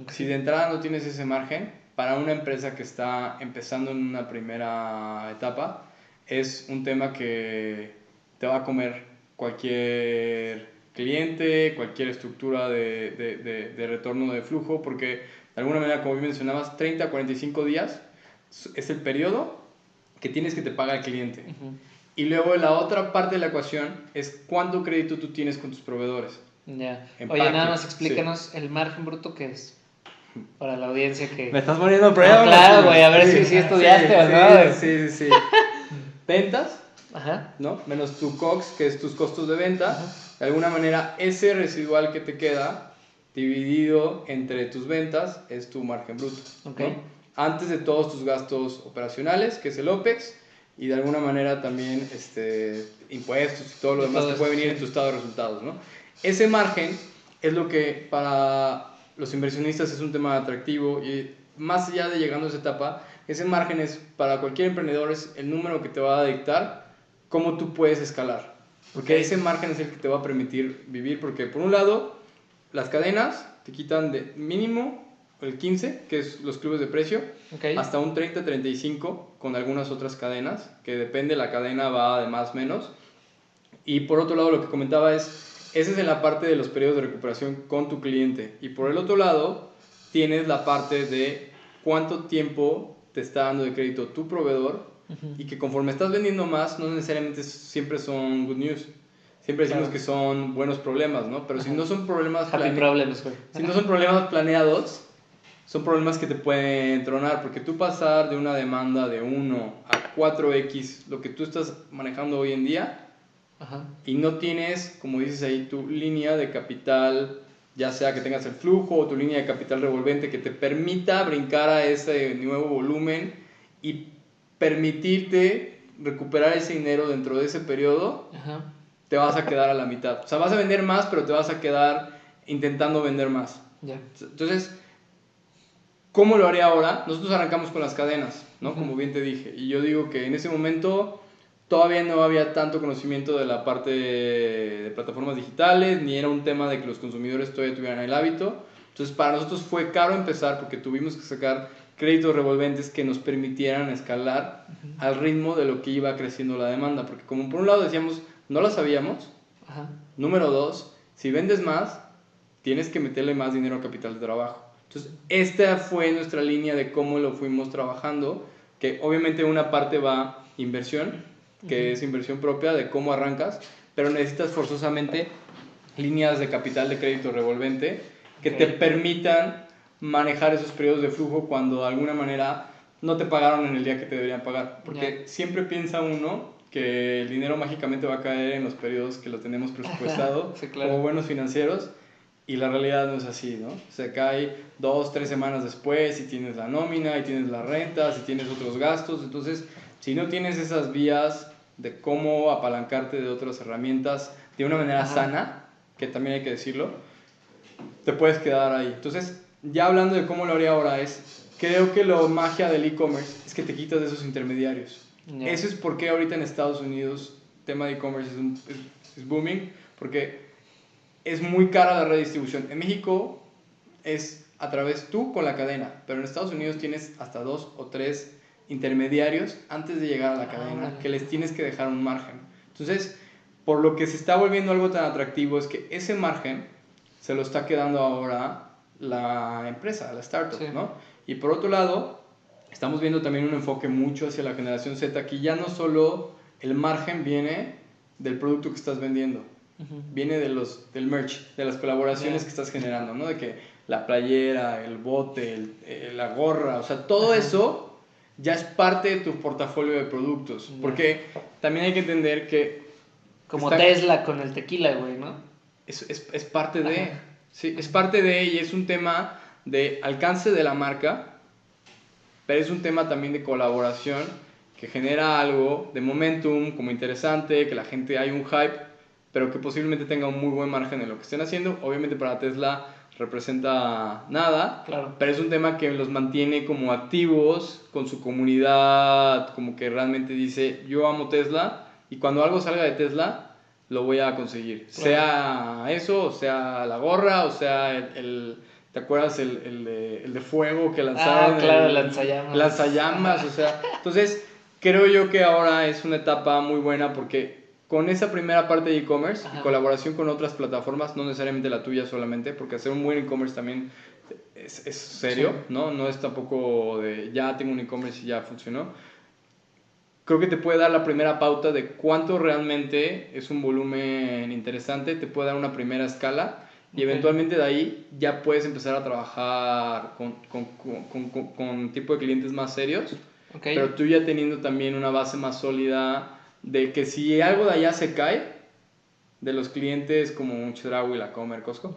Si de entrada no tienes ese margen, para una empresa que está empezando en una primera etapa, es un tema que te va a comer cualquier cliente, cualquier estructura de retorno de flujo, porque de alguna manera, como bien mencionabas, 30 a 45 días es el periodo que tienes que te paga el cliente. Y luego la otra parte de la ecuación es cuánto crédito tú tienes con tus proveedores. Ya. Oye, nada más explícanos el margen bruto que es para la audiencia que... Me estás poniendo prueba. No, claro, güey, a ver si estudiaste o no. Sí. Ventas, ¿no? Menos tu COGS, que es tus costos de venta. De alguna manera, ese residual que te queda dividido entre tus ventas es tu margen bruto. ¿No? Antes de todos tus gastos operacionales, que es el OPEX, y de alguna manera también impuestos y todo lo demás que puede venir en tu estado de resultados, ¿no? Ese margen es lo que para los inversionistas es un tema atractivo, y más allá de llegando a esa etapa, ese margen es para cualquier emprendedor es el número que te va a dictar cómo tú puedes escalar, porque ese margen es el que te va a permitir vivir, porque por un lado las cadenas te quitan de mínimo el 15, que es los clubes de precio, hasta un 30-35 con algunas otras cadenas, que depende, la cadena va de más menos. Y por otro lado, lo que comentaba esa es en la parte de los periodos de recuperación con tu cliente. Y por el otro lado, tienes la parte de cuánto tiempo te está dando de crédito tu proveedor, y que conforme estás vendiendo más, no necesariamente siempre son good news. Siempre decimos que son buenos problemas, ¿no? Pero si no son problemas si no son problemas planeados, son problemas que te pueden tronar, porque tú pasar de una demanda de 1 a 4x, lo que tú estás manejando hoy en día, y no tienes, como dices ahí, tu línea de capital, ya sea que tengas el flujo o tu línea de capital revolvente que te permita brincar a ese nuevo volumen y permitirte recuperar ese dinero dentro de ese periodo, te vas a quedar a la mitad. O sea, vas a vender más, pero te vas a quedar intentando vender más. Entonces, ¿cómo lo haría ahora? Nosotros arrancamos con las cadenas, ¿no? Como bien te dije. Y yo digo que en ese momento todavía no había tanto conocimiento de la parte de plataformas digitales, ni era un tema de que los consumidores todavía tuvieran el hábito. Entonces, para nosotros fue caro empezar porque tuvimos que sacar créditos revolventes que nos permitieran escalar al ritmo de lo que iba creciendo la demanda. Porque como por un lado decíamos, no la sabíamos. Número dos, si vendes más, tienes que meterle más dinero a capital de trabajo. Entonces, esta fue nuestra línea de cómo lo fuimos trabajando, que obviamente una parte va inversión, que es inversión propia de cómo arrancas, pero necesitas forzosamente líneas de capital de crédito revolvente que te permitan manejar esos periodos de flujo cuando de alguna manera no te pagaron en el día que te deberían pagar, porque siempre piensa uno que el dinero mágicamente va a caer en los periodos que lo tenemos presupuestado como buenos financieros, y la realidad no es así, ¿no? Se cae 2-3 semanas después y tienes la nómina, y tienes las rentas, y tienes otros gastos. Entonces, si no tienes esas vías de cómo apalancarte de otras herramientas de una manera sana, que también hay que decirlo, te puedes quedar ahí. Entonces, ya hablando de cómo lo haría ahora, creo que la magia del e-commerce es que te quitas de esos intermediarios. Eso es porque ahorita en Estados Unidos el tema de e-commerce es booming, porque es muy cara la redistribución. En México es a través tú con la cadena, pero en Estados Unidos tienes hasta 2 o 3 intermediarios antes de llegar a la cadena, que les tienes que dejar un margen. Entonces, por lo que se está volviendo algo tan atractivo es que ese margen se lo está quedando ahora la empresa, la startup, ¿no? Y por otro lado, estamos viendo también un enfoque mucho hacia la generación Z, que ya no solo el margen viene del producto que estás vendiendo, viene del merch, de las colaboraciones que estás generando, ¿no? De que la playera, el bote, la gorra, o sea, todo eso ya es parte de tu portafolio de productos. Porque también hay que entender que... Como Tesla con el tequila, güey, ¿no? Es parte de... Sí, es parte de, y es un tema de alcance de la marca, pero es un tema también de colaboración que genera algo de momentum, como interesante, que la gente hay un hype, pero que posiblemente tenga un muy buen margen en lo que estén haciendo. Obviamente para Tesla representa nada, Claro. pero es un tema que los mantiene como activos con su comunidad, como que realmente dice, yo amo Tesla y cuando algo salga de Tesla, lo voy a conseguir. Claro. Sea eso, o sea la gorra, o sea ¿te acuerdas el de fuego que lanzaron? Claro, el lanzallamas. lanzallamas, o sea, entonces creo yo que ahora es una etapa muy buena porque con esa primera parte de e-commerce y colaboración con otras plataformas, no necesariamente la tuya solamente, porque hacer un buen e-commerce también es serio, sí. ¿No? No es tampoco de ya tengo un e-commerce y ya funcionó. Creo que te puede dar la primera pauta de cuánto realmente es un volumen interesante, te puede dar una primera escala y eventualmente de ahí ya puedes empezar a trabajar con tipo de clientes más serios, pero tú ya teniendo también una base más sólida de que si algo de allá se cae, de los clientes como un Chedraui, La Comer, Costco,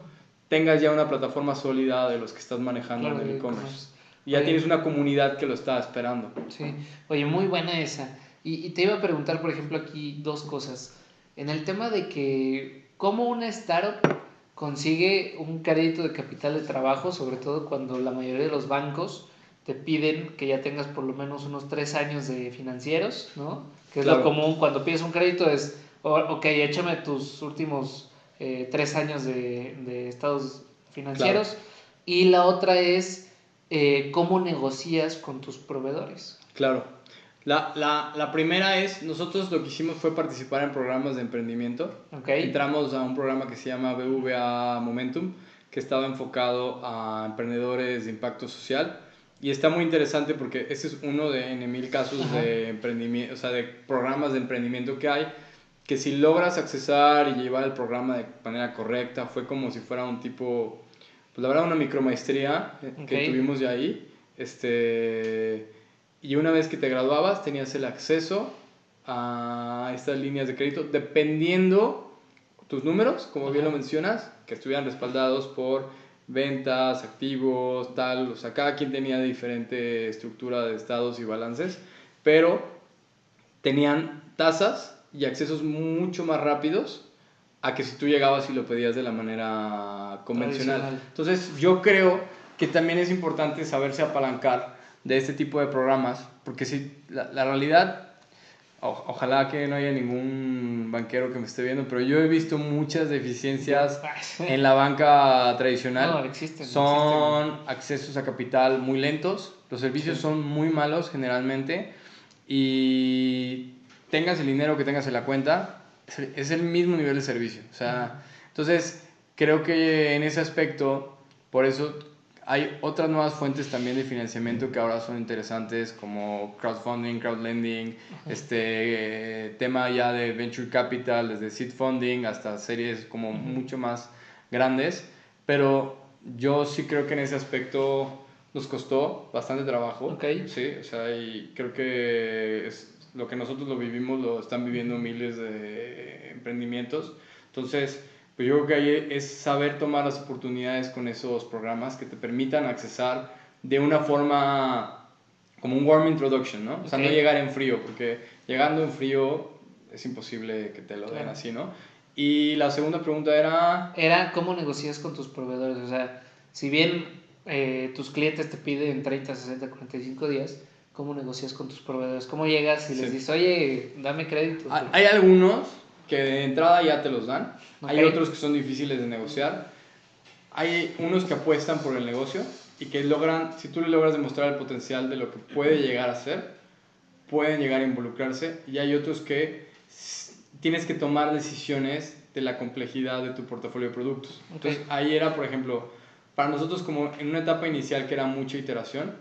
tengas ya una plataforma sólida de los que estás manejando en el e-commerce. Y ya tienes una comunidad que lo está esperando. Sí, oye, muy buena esa. Y te iba a preguntar, por ejemplo, aquí dos cosas. En el tema de que, ¿cómo una startup consigue un crédito de capital de trabajo, sobre todo cuando la mayoría de los bancos te piden que ya tengas por lo menos unos 3 años de financieros, ¿no? Que es lo común cuando pides un crédito es, ok, échame tus últimos 3 años de estados financieros. Claro. Y la otra es cómo negocias con tus proveedores. Claro. La primera es, nosotros lo que hicimos fue participar en programas de emprendimiento. Entramos a un programa que se llama BVA Momentum, que estaba enfocado a emprendedores de impacto social. Y está muy interesante porque este es uno de en mil casos de emprendimiento, o sea, de programas de emprendimiento que hay, que si logras accesar y llevar el programa de manera correcta, fue como si fuera un tipo, pues la verdad una micromaestría que tuvimos de ahí. Y una vez que te graduabas tenías el acceso a estas líneas de crédito dependiendo tus números, como bien lo mencionas, que estuvieran respaldados por ventas, activos, tal, o sea, cada quien tenía diferente estructura de estados y balances, pero tenían tasas y accesos mucho más rápidos a que si tú llegabas y lo pedías de la manera convencional. Entonces yo creo que también es importante saberse apalancar de este tipo de programas, porque si la realidad, ojalá que no haya ningún banquero que me esté viendo, pero yo he visto muchas deficiencias en la banca tradicional. No, existen. Son accesos a capital muy lentos, los servicios son muy malos generalmente, y tengas el dinero que tengas en la cuenta, es el mismo nivel de servicio. O sea, entonces creo que en ese aspecto, por eso hay otras nuevas fuentes también de financiamiento que ahora son interesantes, como crowdfunding, crowdlending, tema ya de venture capital, desde seed funding hasta series como mucho más grandes, pero yo sí creo que en ese aspecto nos costó bastante trabajo. Sí, o sea, y creo que es lo que nosotros lo vivimos, lo están viviendo miles de emprendimientos. Entonces, pues yo creo que ahí es saber tomar las oportunidades con esos programas que te permitan accesar de una forma como un warm introduction, ¿no? O sea, no llegar en frío, porque llegando en frío es imposible que te lo den así, ¿no? Y la segunda pregunta era ¿cómo negocias con tus proveedores? O sea, si bien tus clientes te piden 30, 60, 45 días, ¿cómo negocias con tus proveedores? ¿Cómo llegas y les dices, oye, dame crédito? Hay algunos que de entrada ya te los dan. Hay otros que son difíciles de negociar. Hay unos que apuestan por el negocio y que logran, si tú le logras demostrar el potencial de lo que puede llegar a ser, pueden llegar a involucrarse. Y hay otros que tienes que tomar decisiones de la complejidad de tu portafolio de productos. Entonces ahí era, por ejemplo, para nosotros como en una etapa inicial que era mucha iteración,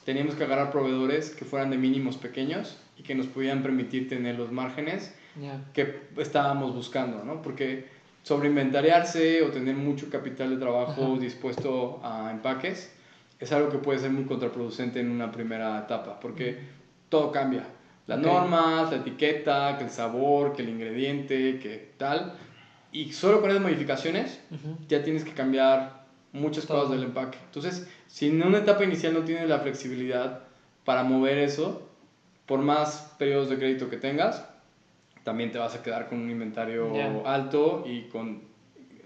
teníamos que agarrar proveedores que fueran de mínimos pequeños y que nos pudieran permitir tener los márgenes que estábamos buscando, ¿no? Porque sobreinventariarse o tener mucho capital de trabajo dispuesto a empaques es algo que puede ser muy contraproducente en una primera etapa, porque todo cambia. Las normas, la etiqueta, que el sabor, que el ingrediente, que tal. Y solo con esas modificaciones ya tienes que cambiar muchas cosas del empaque. Entonces, si en una etapa inicial no tienes la flexibilidad para mover eso, por más periodos de crédito que tengas, también te vas a quedar con un inventario alto y con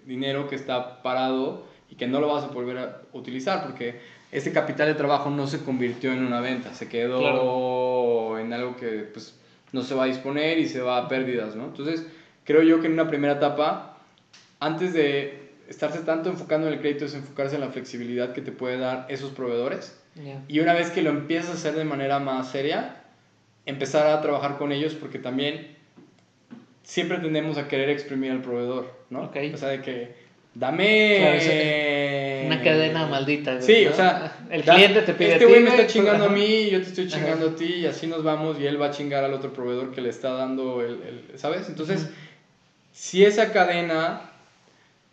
dinero que está parado y que no lo vas a volver a utilizar porque ese capital de trabajo no se convirtió en una venta, se quedó en algo que pues, no se va a disponer y se va a pérdidas, ¿no? Entonces, creo yo que en una primera etapa, antes de estarse tanto enfocando en el crédito, es enfocarse en la flexibilidad que te puede dar esos proveedores. Y una vez que lo empiezas a hacer de manera más seria, empezar a trabajar con ellos porque también siempre tendemos a querer exprimir al proveedor, ¿no? O sea, de que dame... Claro, una cadena maldita. Sí, ¿no? O sea, el cliente te pide este güey me está chingando a mí, yo te estoy chingando a ti y así nos vamos y él va a chingar al otro proveedor que le está dando ¿sabes? Entonces, si esa cadena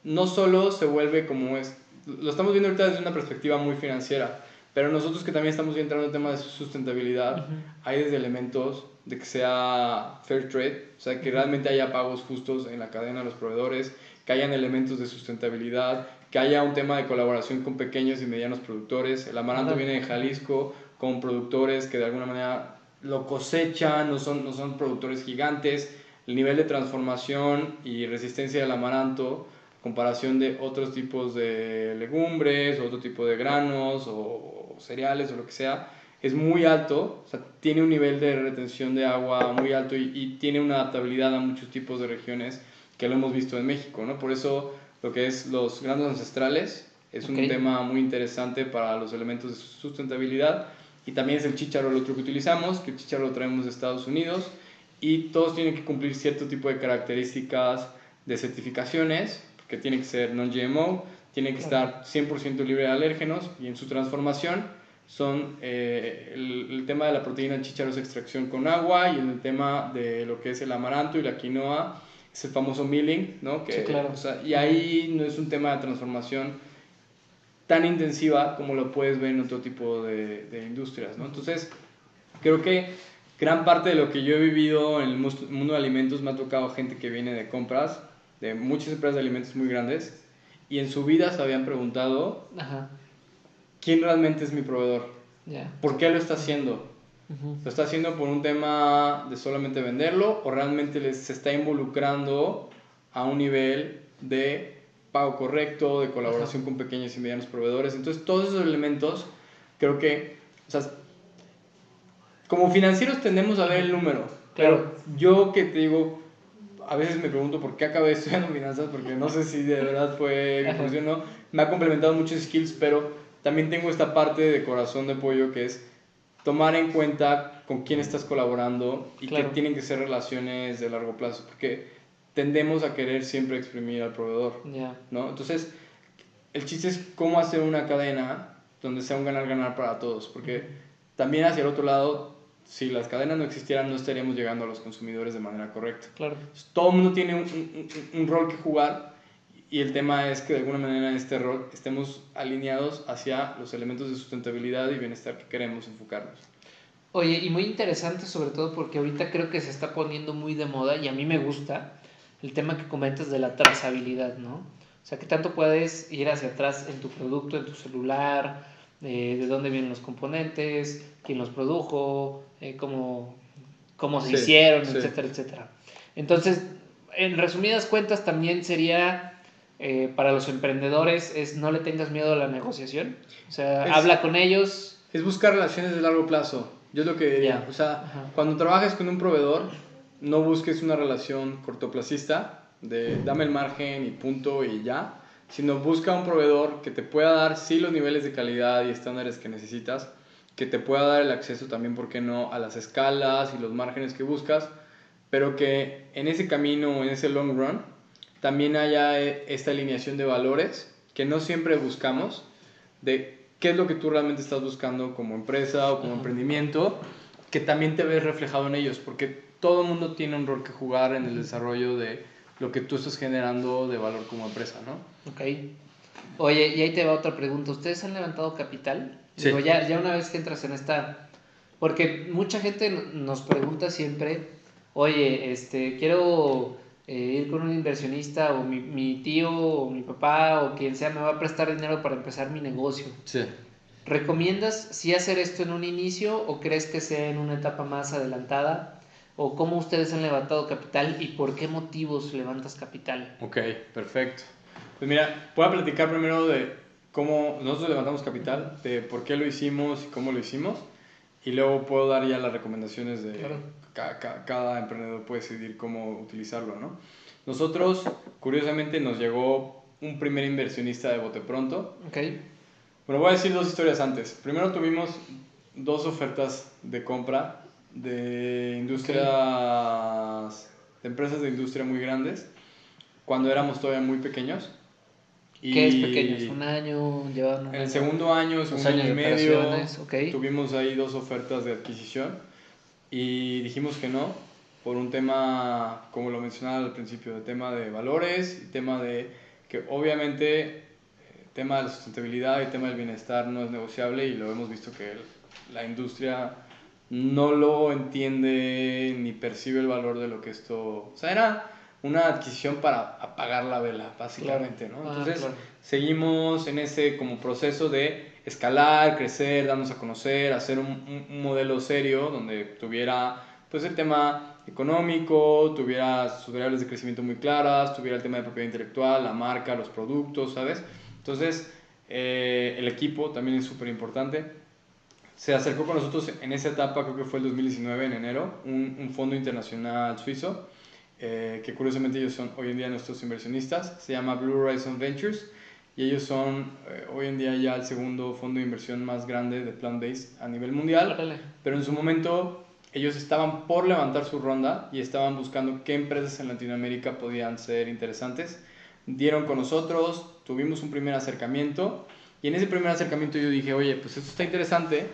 no solo se vuelve como es, lo estamos viendo ahorita desde una perspectiva muy financiera, pero nosotros que también estamos entrando en temas de sustentabilidad, hay desde elementos de que sea fair trade, o sea, que realmente haya pagos justos en la cadena de los proveedores, que hayan elementos de sustentabilidad, que haya un tema de colaboración con pequeños y medianos productores. El amaranto viene de Jalisco, con productores que de alguna manera lo cosechan, no son productores gigantes. El nivel de transformación y resistencia del amaranto, comparación de otros tipos de legumbres, o otro tipo de granos, o cereales, o lo que sea, es muy alto, o sea, tiene un nivel de retención de agua muy alto y tiene una adaptabilidad a muchos tipos de regiones que lo hemos visto en México, ¿no? Por eso lo que es los granos ancestrales es un tema muy interesante para los elementos de sustentabilidad, y también es el chícharo el otro que utilizamos, que el chícharo lo traemos de Estados Unidos, y todos tienen que cumplir cierto tipo de características de certificaciones, que tiene que ser non-GMO, tiene que estar 100% libre de alérgenos, y en su transformación son el tema de la proteína del chícharo es extracción con agua, y en el tema de lo que es el amaranto y la quinoa es el famoso milling, ¿no? Que, o sea, y ahí no es un tema de transformación tan intensiva como lo puedes ver en otro tipo de industrias, ¿no? Entonces, creo que gran parte de lo que yo he vivido en el mundo de alimentos me ha tocado gente que viene de compras de muchas empresas de alimentos muy grandes y en su vida se habían preguntado quién realmente es mi proveedor, por qué lo está haciendo. ¿Lo está haciendo por un tema de solamente venderlo o realmente se está involucrando a un nivel de pago correcto, de colaboración con pequeños y medianos proveedores? Entonces, todos esos elementos, creo que, o sea, como financieros tendemos a ver el número, pero yo que te digo, a veces me pregunto por qué acabé estudiando finanzas, porque no sé si de verdad fue mi profesión o no. Me ha complementado muchos skills, pero también tengo esta parte de corazón de pollo que es tomar en cuenta con quién estás colaborando y que tienen que ser relaciones de largo plazo, porque tendemos a querer siempre exprimir al proveedor, ¿no? Entonces, el chiste es cómo hacer una cadena donde sea un ganar-ganar para todos, porque también hacia el otro lado, si las cadenas no existieran, no estaríamos llegando a los consumidores de manera correcta. Entonces, todo el mundo tiene un rol que jugar, y el tema es que de alguna manera en este rol estemos alineados hacia los elementos de sustentabilidad y bienestar que queremos enfocarnos. Oye, y muy interesante sobre todo porque ahorita creo que se está poniendo muy de moda, y a mí me gusta el tema que comentas de la trazabilidad, ¿no? O sea, que tanto puedes ir hacia atrás en tu producto, en tu celular, de dónde vienen los componentes, quién los produjo, cómo se hicieron, etcétera, etcétera. Entonces, en resumidas cuentas, también sería para los emprendedores es no le tengas miedo a la negociación. O sea, habla con ellos. Es buscar relaciones de largo plazo. Yo es lo que diría. O sea, cuando trabajes con un proveedor, no busques una relación cortoplacista de dame el margen y punto y ya, sino busca un proveedor que te pueda dar sí los niveles de calidad y estándares que necesitas, que te pueda dar el acceso también, ¿por qué no?, a las escalas y los márgenes que buscas, pero que en ese camino, en ese long run, también haya esta alineación de valores que no siempre buscamos, de qué es lo que tú realmente estás buscando como empresa o como emprendimiento, que también te ves reflejado en ellos, porque todo el mundo tiene un rol que jugar en el desarrollo de lo que tú estás generando de valor como empresa, ¿no? Ok. Oye, y ahí te va otra pregunta. ¿Ustedes han levantado capital? Sí. Digo, ya una vez que entras en esta... Porque mucha gente nos pregunta siempre, oye, quiero ir con un inversionista, o mi tío o mi papá o quien sea me va a prestar dinero para empezar mi negocio. Sí. ¿Recomiendas sí hacer esto en un inicio o crees que sea en una etapa más adelantada? ¿O cómo ustedes han levantado capital y por qué motivos levantas capital? Ok, perfecto. Pues mira, voy a platicar primero de cómo nosotros levantamos capital, de por qué lo hicimos y cómo lo hicimos, y luego puedo dar ya las recomendaciones de Claro. cada emprendedor puede decidir cómo utilizarlo, ¿no? Nosotros, curiosamente, nos llegó un primer inversionista de bote pronto. Ok. Bueno, voy a decir dos historias antes. Primero tuvimos dos ofertas de compra de industrias, de empresas de industria muy grandes, cuando éramos todavía muy pequeños. ¿Qué es pequeños? Y ¿Un año? ¿Llevan un en el año? segundo año, ¿2 segundo años año y de medio, operaciones? Ok. tuvimos ahí dos ofertas de adquisición y dijimos que no, por un tema, como lo mencionaba al principio, de tema de valores y tema de que obviamente tema de la sustentabilidad y tema del bienestar no es negociable y lo hemos visto que la industria no lo entiende ni percibe el valor de lo que esto... O sea, era una adquisición para apagar la vela, básicamente, Claro. ¿no? Ah, Entonces, claro. seguimos en ese como proceso de escalar, crecer, darnos a conocer, hacer un modelo serio donde tuviera pues el tema económico, tuviera sus variables de crecimiento muy claras, tuviera el tema de propiedad intelectual, la marca, los productos, ¿sabes? Entonces, el equipo también es súper importante. Se acercó con nosotros en esa etapa, creo que fue el 2019, en enero, un fondo internacional suizo, que curiosamente ellos son hoy en día nuestros inversionistas, se llama Blue Horizon Ventures, y ellos son hoy en día ya el segundo fondo de inversión más grande de plant-based a nivel mundial, Órale. pero en su momento ellos estaban por levantar su ronda y estaban buscando qué empresas en Latinoamérica podían ser interesantes. Dieron con nosotros, tuvimos un primer acercamiento y en ese primer acercamiento yo dije, oye, pues esto está interesante,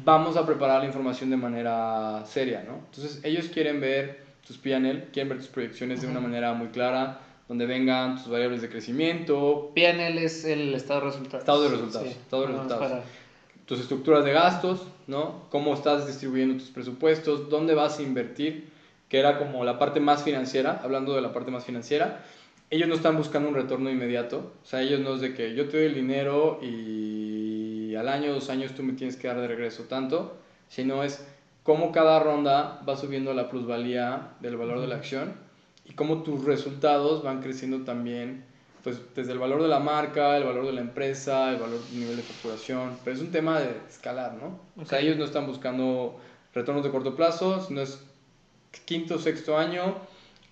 vamos a preparar la información de manera seria, ¿no? Entonces ellos quieren ver tus P&L, quieren ver tus proyecciones de una manera muy clara, donde vengan tus variables de crecimiento. P&L es el estado de resultados. Estado de resultados, Sí, estado de nada más resultados. para... Tus estructuras de gastos, ¿no? Cómo estás distribuyendo tus presupuestos, dónde vas a invertir, que era como la parte más financiera, hablando de la parte más financiera. Ellos no están buscando un retorno inmediato, o sea, ellos no es de que yo te doy el dinero y al año, 2 años tú me tienes que dar de regreso tanto, sino es cómo cada ronda va subiendo la plusvalía del valor de la acción y cómo tus resultados van creciendo también, pues desde el valor de la marca, el valor de la empresa, el valor del nivel de facturación, pero es un tema de escalar, ¿no? O sea, ellos no están buscando retornos de corto plazo, sino es quinto o sexto año.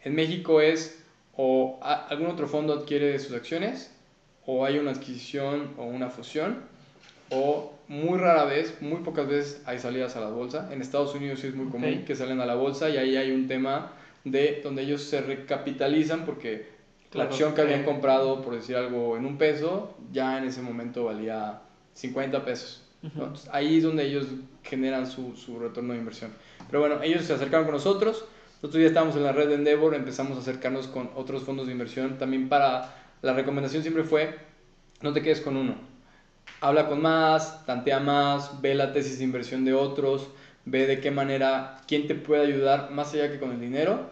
En México es o algún otro fondo adquiere sus acciones, o hay una adquisición o una fusión, o muy rara vez, muy pocas veces hay salidas a la bolsa. En Estados Unidos sí es muy común que salen a la bolsa y ahí hay un tema de donde ellos se recapitalizan porque la acción que habían comprado, por decir algo, en $1, ya en ese momento valía 50 pesos. ¿no? Entonces, ahí es donde ellos generan su retorno de inversión. Pero bueno, ellos se acercaron con nosotros. Nosotros ya estábamos en la red de Endeavor, empezamos a acercarnos con otros fondos de inversión. También la recomendación siempre fue, no te quedes con uno. Habla con más, tantea más, ve la tesis de inversión de otros, ve de qué manera, quién te puede ayudar, más allá que con dinero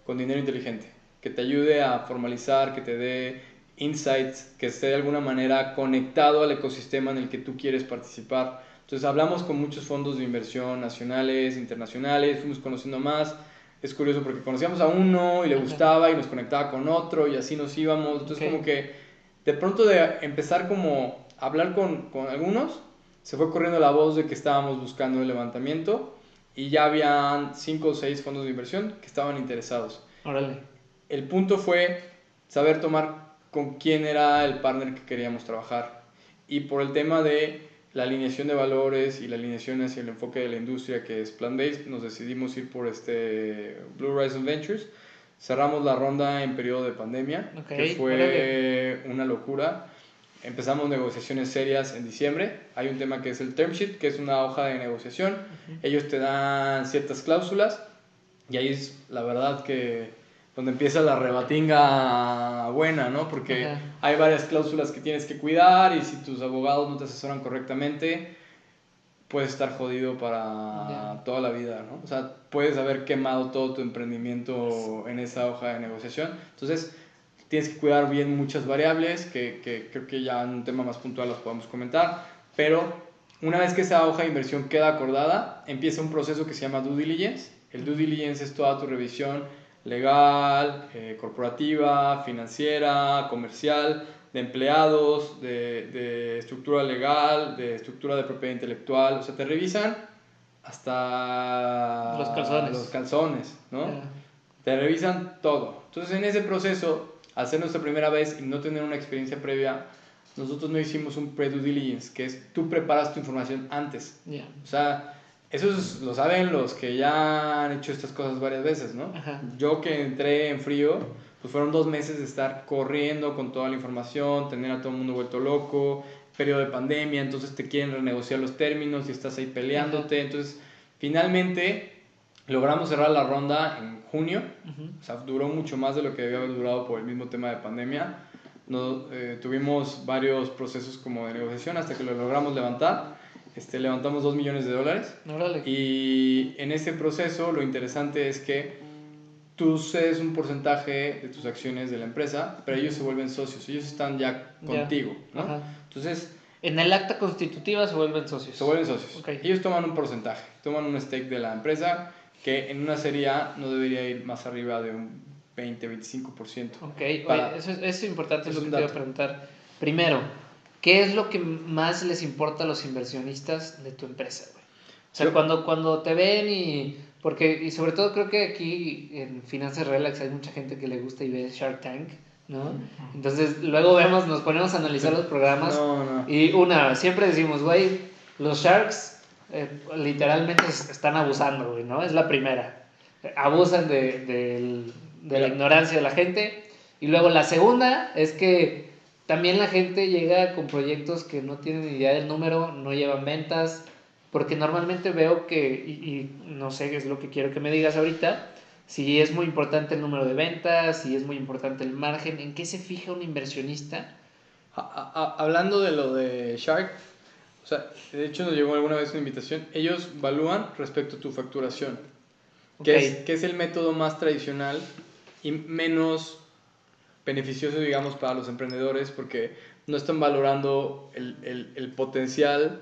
inteligente, que te ayude a formalizar, que te dé insights, que esté de alguna manera conectado al ecosistema en el que tú quieres participar. Entonces hablamos con muchos fondos de inversión nacionales, internacionales, fuimos conociendo más. Es curioso porque conocíamos a uno y le gustaba y nos conectaba con otro y así nos íbamos. Entonces como que de pronto de empezar como a hablar con algunos, se fue corriendo la voz de que estábamos buscando el levantamiento y ya habían 5 o 6 fondos de inversión que estaban interesados. Órale. El punto fue saber tomar con quién era el partner que queríamos trabajar. Y por el tema de la alineación de valores y la alineación hacia el enfoque de la industria que es plant-based, nos decidimos ir por este Blue Horizon Ventures. Cerramos la ronda en periodo de pandemia, que fue una locura. Empezamos negociaciones serias en diciembre. Hay un tema que es el term sheet, que es una hoja de negociación. Ellos te dan ciertas cláusulas y ahí es la verdad que donde empieza la rebatinga buena, ¿no? Porque hay varias cláusulas que tienes que cuidar y si tus abogados no te asesoran correctamente, puedes estar jodido para toda la vida, ¿no? O sea, puedes haber quemado todo tu emprendimiento en esa hoja de negociación. Entonces, tienes que cuidar bien muchas variables que creo que ya en un tema más puntual las podemos comentar, pero Una vez que esa hoja de inversión queda acordada, empieza un proceso que se llama due diligence. El due diligence es toda tu revisión legal, corporativa, financiera, comercial, de empleados, de estructura legal, de estructura de propiedad intelectual. O sea, te revisan hasta Los calzones, ¿no? Te revisan todo. Entonces, en ese proceso, al ser nuestra primera vez y no tener una experiencia previa, nosotros no hicimos un pre-due diligence, que es tú preparas tu información antes. O sea, eso lo saben los que ya han hecho estas cosas varias veces, ¿no? Yo que entré en frío, pues fueron 2 meses de estar corriendo con toda la información, tener a todo el mundo vuelto loco, periodo de pandemia, entonces te quieren renegociar los términos y estás ahí peleándote. Entonces, finalmente logramos cerrar la ronda en junio. O sea, duró mucho más de lo que debía haber durado por el mismo tema de pandemia. Tuvimos varios procesos como de negociación hasta que lo logramos levantar. Levantamos $2 millones. Y en ese proceso lo interesante es que tú cedes un porcentaje de tus acciones de la empresa, pero ellos se vuelven socios, ellos están ya contigo, ¿no? Entonces, en el acta constitutiva se vuelven socios. Se vuelven socios. Ellos toman un porcentaje, toman un stake de la empresa que en una serie A no debería ir más arriba de un 20-25%. Oye, eso es importante, es lo que te iba a preguntar. Primero, ¿qué es lo que más les importa a los inversionistas de tu empresa, güey? O sea, cuando te ven y sobre todo creo que aquí en Finanzas Relax hay mucha gente que le gusta y ve Shark Tank, ¿no? Entonces luego nos ponemos a analizar los programas y siempre decimos, güey, los Sharks literalmente están abusando, güey, ¿no? Es la primera. Abusan de la ignorancia de la gente. Y luego la segunda es que también la gente llega con proyectos que no tienen idea del número, no llevan ventas, porque normalmente veo que, y no sé qué es lo que quiero que me digas ahorita, si es muy importante el número de ventas, si es muy importante el margen, ¿en qué se fija un inversionista? Hablando de lo de Shark, o sea, de hecho nos llegó alguna vez una invitación, ellos evalúan respecto a tu facturación, que es el método más tradicional y menos beneficioso, digamos, para los emprendedores, porque no están valorando el potencial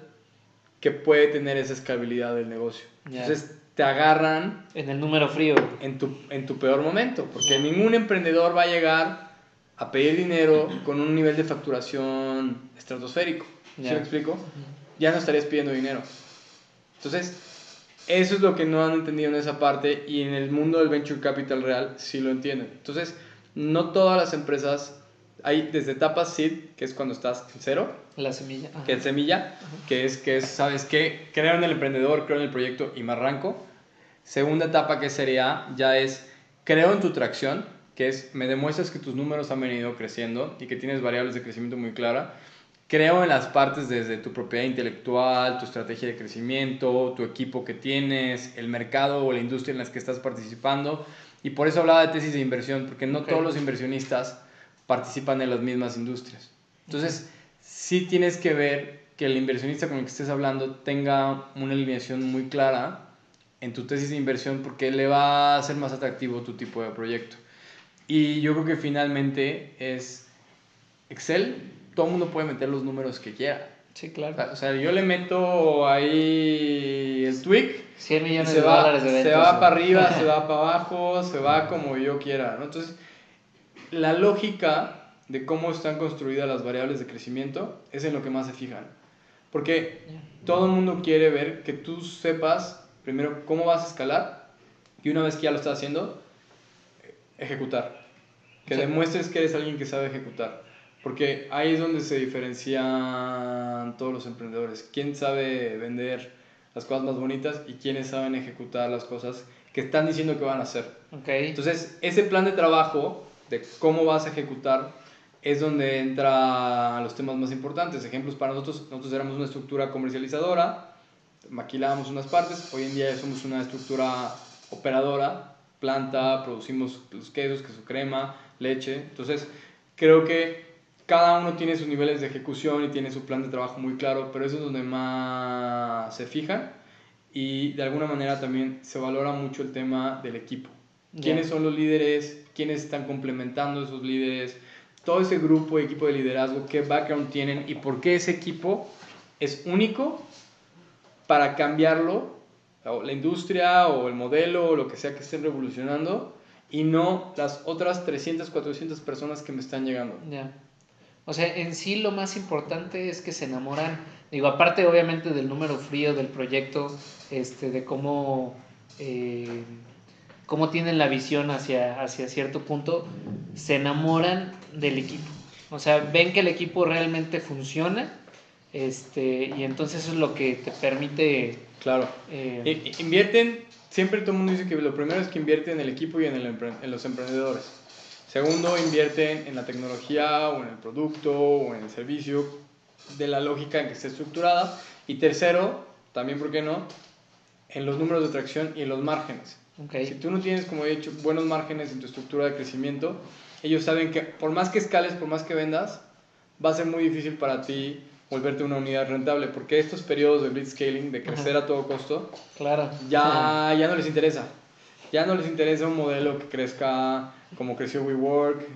que puede tener esa escalabilidad del negocio. Entonces te agarran en el número frío, en tu peor momento, porque ningún emprendedor va a llegar a pedir dinero con un nivel de facturación estratosférico. ¿Sí me explico? Ya no estarías pidiendo dinero. Entonces, eso es lo que no han entendido en esa parte, y en el mundo del venture capital real sí lo entienden. Entonces, no todas las empresas, hay desde etapas seed, que es cuando estás en cero, la semilla, que es semilla, que es, ¿sabes qué? Creo en el emprendedor, creo en el proyecto y me arranco. Segunda etapa, que sería, ya es, creo en tu tracción, que es, me demuestras que tus números han venido creciendo y que tienes variables de crecimiento muy claras. Creo en las partes desde tu propiedad intelectual, tu estrategia de crecimiento, tu equipo que tienes, el mercado o la industria en las que estás participando. Y por eso hablaba de tesis de inversión, porque no todos los inversionistas participan en las mismas industrias. Entonces, sí tienes que ver que el inversionista con el que estés hablando tenga una alineación muy clara en tu tesis de inversión, porque le va a hacer más atractivo tu tipo de proyecto. Y yo creo que finalmente es Excel, todo el mundo puede meter los números que quiera. Sí, claro. O sea, yo le meto ahí el tweak, $100 millones de ventas. Se va para arriba, se va para abajo, se va como yo quiera, ¿no? Entonces, la lógica de cómo están construidas las variables de crecimiento es en lo que más se fijan. Porque todo el mundo quiere ver que tú sepas primero cómo vas a escalar, y una vez que ya lo estás haciendo, ejecutar. Que demuestres que eres alguien que sabe ejecutar. Porque ahí es donde se diferencian todos los emprendedores. ¿Quién sabe vender las cosas más bonitas y quiénes saben ejecutar las cosas que están diciendo que van a hacer? Entonces, ese plan de trabajo de cómo vas a ejecutar es donde entran los temas más importantes. Ejemplos para nosotros éramos una estructura comercializadora, maquilábamos unas partes. Hoy en día somos una estructura operadora, planta, producimos los quesos, queso crema, leche. Entonces, creo que cada uno tiene sus niveles de ejecución y tiene su plan de trabajo muy claro, pero eso es donde más se fijan, y de alguna manera también se valora mucho el tema del equipo. ¿Quiénes son los líderes? ¿Quiénes están complementando esos líderes? Todo ese grupo, equipo de liderazgo, qué background tienen y por qué ese equipo es único para cambiarlo, o la industria o el modelo o lo que sea que estén revolucionando, y no las otras 300, 400 personas que me están llegando. Ya. O sea, en sí lo más importante es que se enamoran, digo, aparte obviamente del número frío del proyecto, de eh, cómo tienen la visión hacia cierto punto, se enamoran del equipo. O sea, ven que el equipo realmente funciona, y entonces eso es lo que te permite... Claro. Invierten, siempre todo el mundo dice que lo primero es que invierten en el equipo y en los emprendedores. Segundo, invierten en la tecnología o en el producto o en el servicio de la lógica en que esté estructurada. Y tercero, también, ¿por qué no?, en los números de tracción y en los márgenes. Okay. Si tú no tienes, como he dicho, buenos márgenes en tu estructura de crecimiento, ellos saben que por más que escales, por más que vendas, va a ser muy difícil para ti volverte una unidad rentable, porque estos periodos de blitzscaling, de crecer a todo costo, claro, ya no les interesa. Ya no les interesa un modelo que crezca como creció WeWork,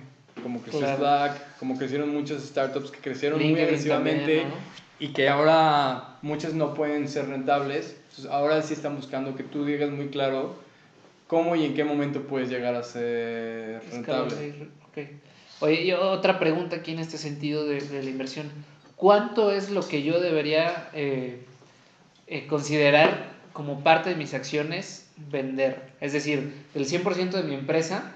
como creció Slack, como crecieron muchas startups que crecieron LinkedIn muy agresivamente también, ¿no? Y que ahora muchas no pueden ser rentables. Entonces ahora sí están buscando que tú digas muy claro cómo y en qué momento puedes llegar a ser rentable. Okay. Oye, y otra pregunta aquí en este sentido de la inversión. ¿Cuánto es lo que yo debería considerar como parte de mis acciones vender? Es decir, del 100% de mi empresa,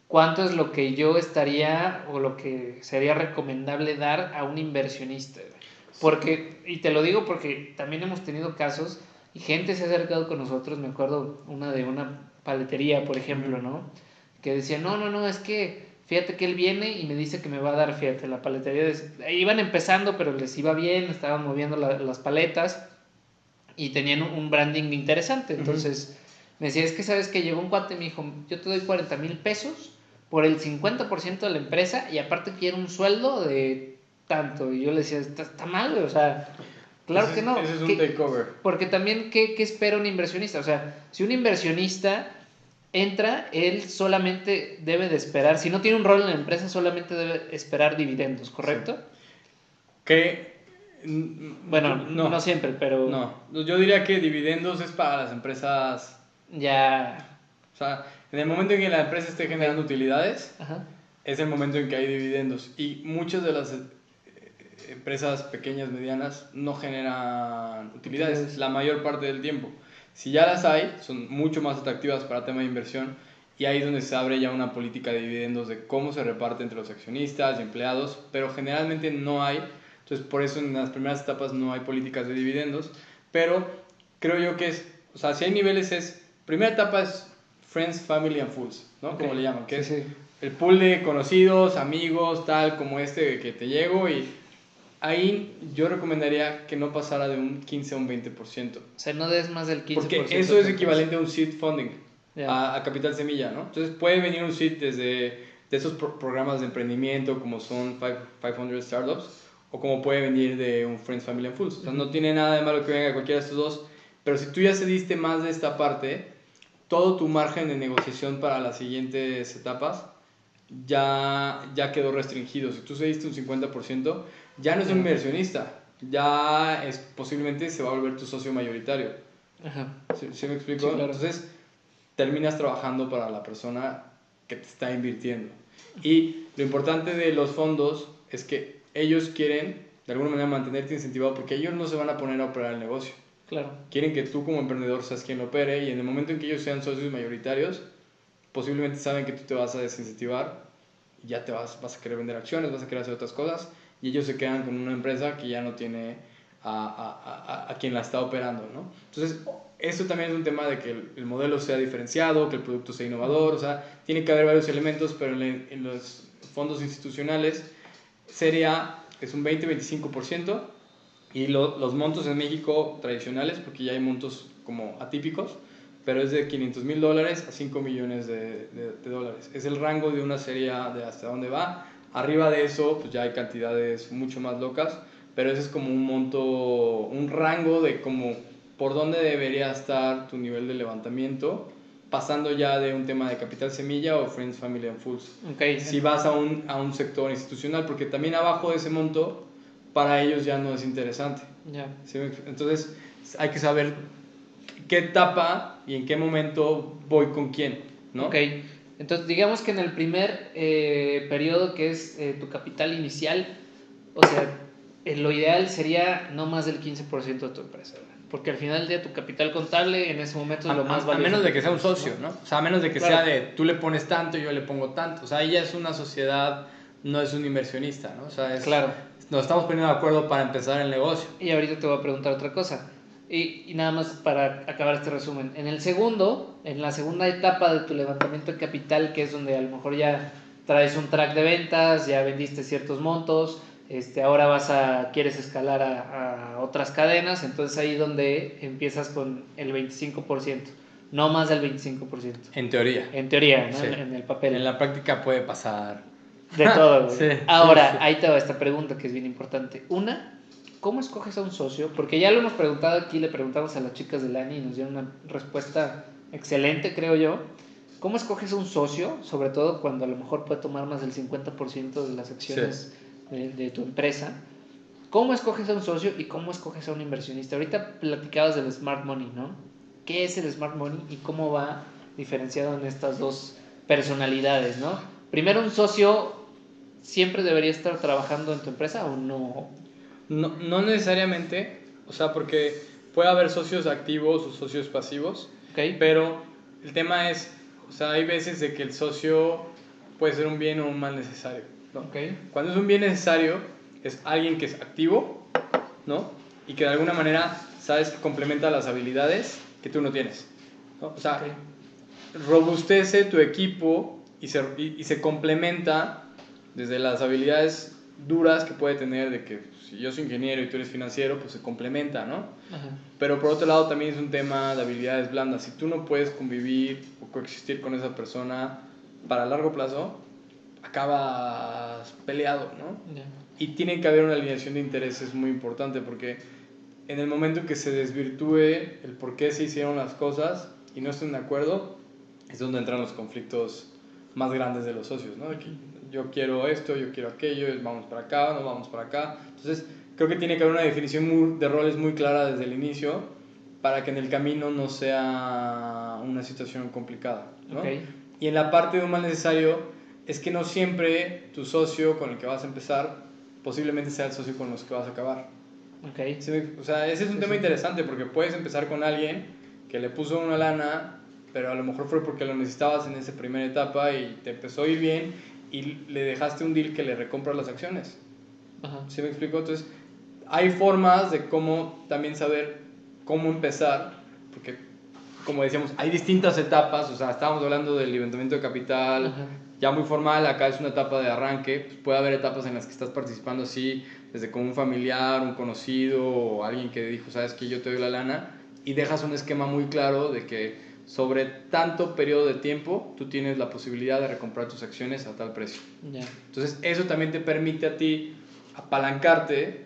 ¿cuánto es lo que yo estaría o lo que sería recomendable dar a un inversionista? Porque, y te lo digo porque también hemos tenido casos y gente se ha acercado con nosotros, me acuerdo de una paletería, por ejemplo, ¿no? Que decía, no, es que fíjate que él viene y me dice que me va a dar, fíjate, la paletería, iban empezando, pero les iba bien, estaban moviendo las paletas y tenían un branding interesante, entonces me decía, es que sabes que llegó un cuate y me dijo, yo te doy 40,000 pesos por el 50% de la empresa y aparte quiero un sueldo de tanto, y yo le decía, está mal, o sea, claro que no. Ese es un takeover. Porque también, ¿qué espera un inversionista? O sea, si un inversionista entra, él solamente debe de esperar, si no tiene un rol en la empresa, solamente debe esperar dividendos, ¿correcto? Sí. Que bueno, no siempre, pero... No, yo diría que dividendos es para las empresas... Ya... O sea, en el momento en que la empresa esté generando utilidades, Ajá. Es el momento en que hay dividendos. Y muchas de las empresas pequeñas, medianas, no generan utilidades la mayor parte del tiempo. Si ya las hay, son mucho más atractivas para tema de inversión, y ahí es donde se abre ya una política de dividendos de cómo se reparte entre los accionistas y empleados, pero generalmente no hay. Entonces, por eso en las primeras etapas no hay políticas de dividendos, pero creo yo que es, o sea, si hay niveles es, primera etapa es Friends, Family and Fools, ¿no? Como le llaman, que es el pool de conocidos, amigos, tal como que te llego, y ahí yo recomendaría que no pasara de un 15 a un 20%. O sea, no des más del 15%. Porque eso es equivalente a un seed funding, a capital semilla, ¿no? Entonces puede venir un seed de esos programas de emprendimiento como son 500 Startups, o como puede venir de un Friends, Family and Fools. O sea, no tiene nada de malo que venga cualquiera de estos dos, pero si tú ya cediste más de esta parte, todo tu margen de negociación para las siguientes etapas ya quedó restringido. Si tú cediste un 50%, ya no es un inversionista, ya es, posiblemente se va a volver tu socio mayoritario. Ajá. ¿Sí me explico? Sí, claro. Entonces terminas trabajando para la persona que te está invirtiendo. Y lo importante de los fondos es que ellos quieren de alguna manera mantenerte incentivado, porque ellos no se van a poner a operar el negocio. Claro. Quieren que tú como emprendedor seas quien lo opere, y en el momento en que ellos sean socios mayoritarios, posiblemente saben que tú te vas a desincentivar, y ya te vas a querer vender acciones, vas a querer hacer otras cosas, y ellos se quedan con una empresa que ya no tiene a quien la está operando, ¿no? Entonces, eso también es un tema de que el modelo sea diferenciado, que el producto sea innovador, o sea, tiene que haber varios elementos, pero en los fondos institucionales es un 20-25%, y los montos en México tradicionales, porque ya hay montos como atípicos, pero es de $500,000 a $5 millones de dólares. Es el rango de una serie de hasta dónde va. Arriba de eso, pues ya hay cantidades mucho más locas, pero ese es como un monto, un rango de como por dónde debería estar tu nivel de levantamiento, pasando ya de un tema de capital semilla o Friends, Family and Fools. Okay. Si vas a un sector institucional, porque también abajo de ese monto, para ellos ya no es interesante. Yeah. ¿Sí? Entonces, hay que saber qué etapa y en qué momento voy con quién, ¿no? Ok, entonces digamos que en el primer periodo, que es tu capital inicial, o sea, lo ideal sería no más del 15% de tu empresa, ¿verdad? Porque al final del día tu capital contable en ese momento es lo más valioso. A menos de que sea un tienes, socio, ¿no? O sea, a menos de que Claro. sea de tú le pones tanto y yo le pongo tanto. O sea, ella es una sociedad, no es un inversionista, ¿no? O sea, Claro. nos estamos poniendo de acuerdo para empezar el negocio. Y ahorita te voy a preguntar otra cosa. Y nada más para acabar este resumen. En la segunda etapa de tu levantamiento de capital, que es donde a lo mejor ya traes un track de ventas, ya vendiste ciertos montos, ahora quieres escalar a otras cadenas, entonces ahí donde empiezas con el 25%, no más del 25%. En teoría. En teoría, ¿no? Sí. En el papel. En la práctica puede pasar. De todo, güey. Sí, Ahora, sí. ahí te va esta pregunta que es bien importante. Una, ¿cómo escoges a un socio? Porque ya lo hemos preguntado aquí, le preguntamos a las chicas de Lani y nos dieron una respuesta excelente, creo yo. ¿Cómo escoges a un socio? Sobre todo cuando a lo mejor puede tomar más del 50% de las acciones de tu empresa. ¿Cómo escoges a un socio y cómo escoges a un inversionista? Ahorita platicabas del Smart Money, ¿no? ¿Qué es el Smart Money y cómo va diferenciado en estas dos personalidades, ¿no? Primero, un socio siempre debería estar trabajando en tu empresa o no. No necesariamente, o sea, porque puede haber socios activos o socios pasivos, Okay. pero el tema es, o sea, hay veces de que el socio puede ser un bien o un mal necesario, ¿no? Okay. Cuando es un bien necesario, es alguien que es activo, ¿no? Y que de alguna manera sabes que complementa las habilidades que tú no tienes, ¿no? O sea, Okay. robustece tu equipo y se complementa desde las habilidades duras que puede tener de que si yo soy ingeniero y tú eres financiero, pues se complementa, ¿no? Ajá. Pero por otro lado también es un tema de habilidades blandas. Si tú no puedes convivir o coexistir con esa persona para largo plazo, acabas peleado, ¿no? Ya. Y tiene que haber una alineación de intereses muy importante porque en el momento en que se desvirtúe el por qué se hicieron las cosas y no estén de acuerdo, es donde entran los conflictos más grandes de los socios, ¿no? Yo quiero esto, yo quiero aquello, vamos para acá, no vamos para acá. Entonces, creo que tiene que haber una definición de roles muy clara desde el inicio para que en el camino no sea una situación complicada, ¿no? Okay. Y en la parte de un mal necesario es que no siempre tu socio con el que vas a empezar posiblemente sea el socio con los que vas a acabar. Okay. ¿Sí? O sea, ese es un tema interesante porque puedes empezar con alguien que le puso una lana, pero a lo mejor fue porque lo necesitabas en esa primera etapa y te empezó a ir bien y le dejaste un deal que le recompra las acciones. Ajá. ¿Sí me explico? Entonces, hay formas de cómo también saber cómo empezar, porque como decíamos, hay distintas etapas, o sea, estábamos hablando del levantamiento de capital, Ajá. ya muy formal, acá es una etapa de arranque, pues puede haber etapas en las que estás participando así, desde con un familiar, un conocido o alguien que dijo, sabes que yo te doy la lana, y dejas un esquema muy claro de que sobre tanto periodo de tiempo tú tienes la posibilidad de recomprar tus acciones a tal precio. Ya. Entonces eso también te permite a ti apalancarte,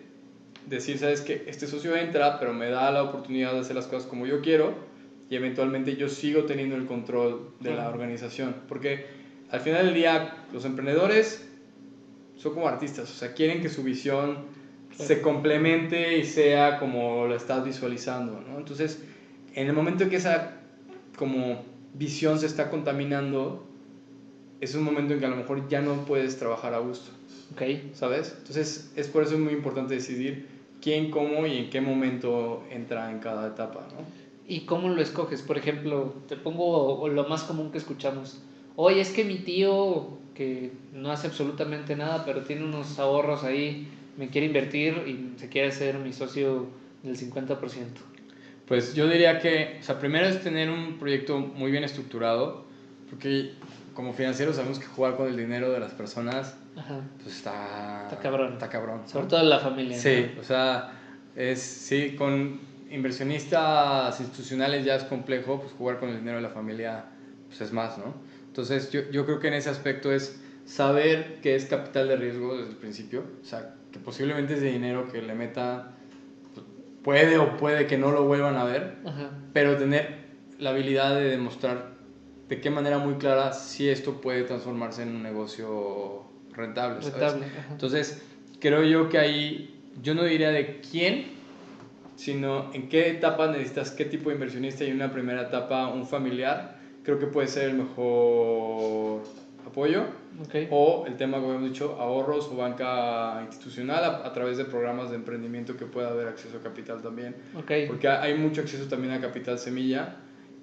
decir, sabes que este socio entra, pero me da la oportunidad de hacer las cosas como yo quiero y eventualmente yo sigo teniendo el control de la organización. Porque al final del día los emprendedores son como artistas, o sea, quieren que su visión se complemente y sea como lo estás visualizando, ¿no? Entonces, en el momento en que esa como visión se está contaminando, es un momento en que a lo mejor ya no puedes trabajar a gusto. Okay. ¿Sabes? Entonces, es por eso muy importante decidir quién, cómo y en qué momento entra en cada etapa, ¿no? ¿Y cómo lo escoges? Por ejemplo, te pongo lo más común que escuchamos. Oye, es que mi tío, que no hace absolutamente nada, pero tiene unos ahorros ahí, me quiere invertir y se quiere hacer mi socio del 50%. Pues yo diría que, o sea, primero es tener un proyecto muy bien estructurado, porque como financieros sabemos que jugar con el dinero de las personas, Ajá. pues está cabrón. Está cabrón, ¿no? Sobre todo en la familia. Sí, ¿no? o sea, sí, con inversionistas institucionales ya es complejo, pues jugar con el dinero de la familia pues es más, ¿no? Entonces yo creo que en ese aspecto es saber que es capital de riesgo desde el principio, o sea, que posiblemente ese dinero que le meta puede o puede que no lo vuelvan a ver, Ajá. pero tener la habilidad de demostrar de qué manera muy clara si esto puede transformarse en un negocio rentable, ¿sabes? Rentable. Ajá. Entonces, creo yo que ahí, yo no diría de quién, sino en qué etapa necesitas qué tipo de inversionista, y en una primera etapa un familiar creo que puede ser el mejor apoyo. Okay. O el tema que habíamos dicho, ahorros o banca institucional a través de programas de emprendimiento que pueda haber acceso a capital también. Okay. Porque hay mucho acceso también a capital semilla,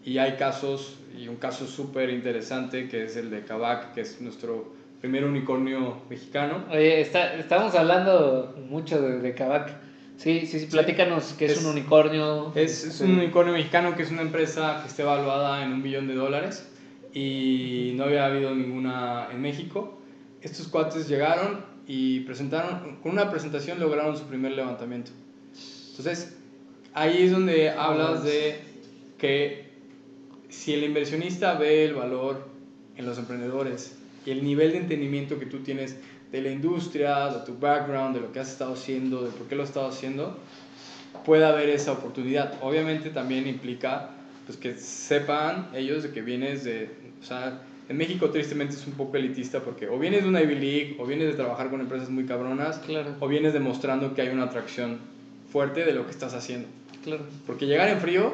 y hay casos, y un caso súper interesante que es el de Kavak, que es nuestro primer unicornio mexicano. Oye, estamos hablando mucho de Kavak. Sí, platícanos que es un unicornio. Es un unicornio mexicano, que es una empresa que está evaluada en $1 billón, y no había habido ninguna en México. Estos cuates llegaron y presentaron, con una presentación lograron su primer levantamiento. Entonces, ahí es donde hablas de que si el inversionista ve el valor en los emprendedores y el nivel de entendimiento que tú tienes de la industria, de tu background, de lo que has estado haciendo, de por qué lo has estado haciendo, puede haber esa oportunidad. Obviamente también implica pues, que sepan ellos de que vienes de... O sea, en México tristemente es un poco elitista, porque o vienes de una Ivy League, o vienes de trabajar con empresas muy cabronas, claro, o vienes demostrando que hay una atracción fuerte de lo que estás haciendo. Claro. Porque llegar en frío,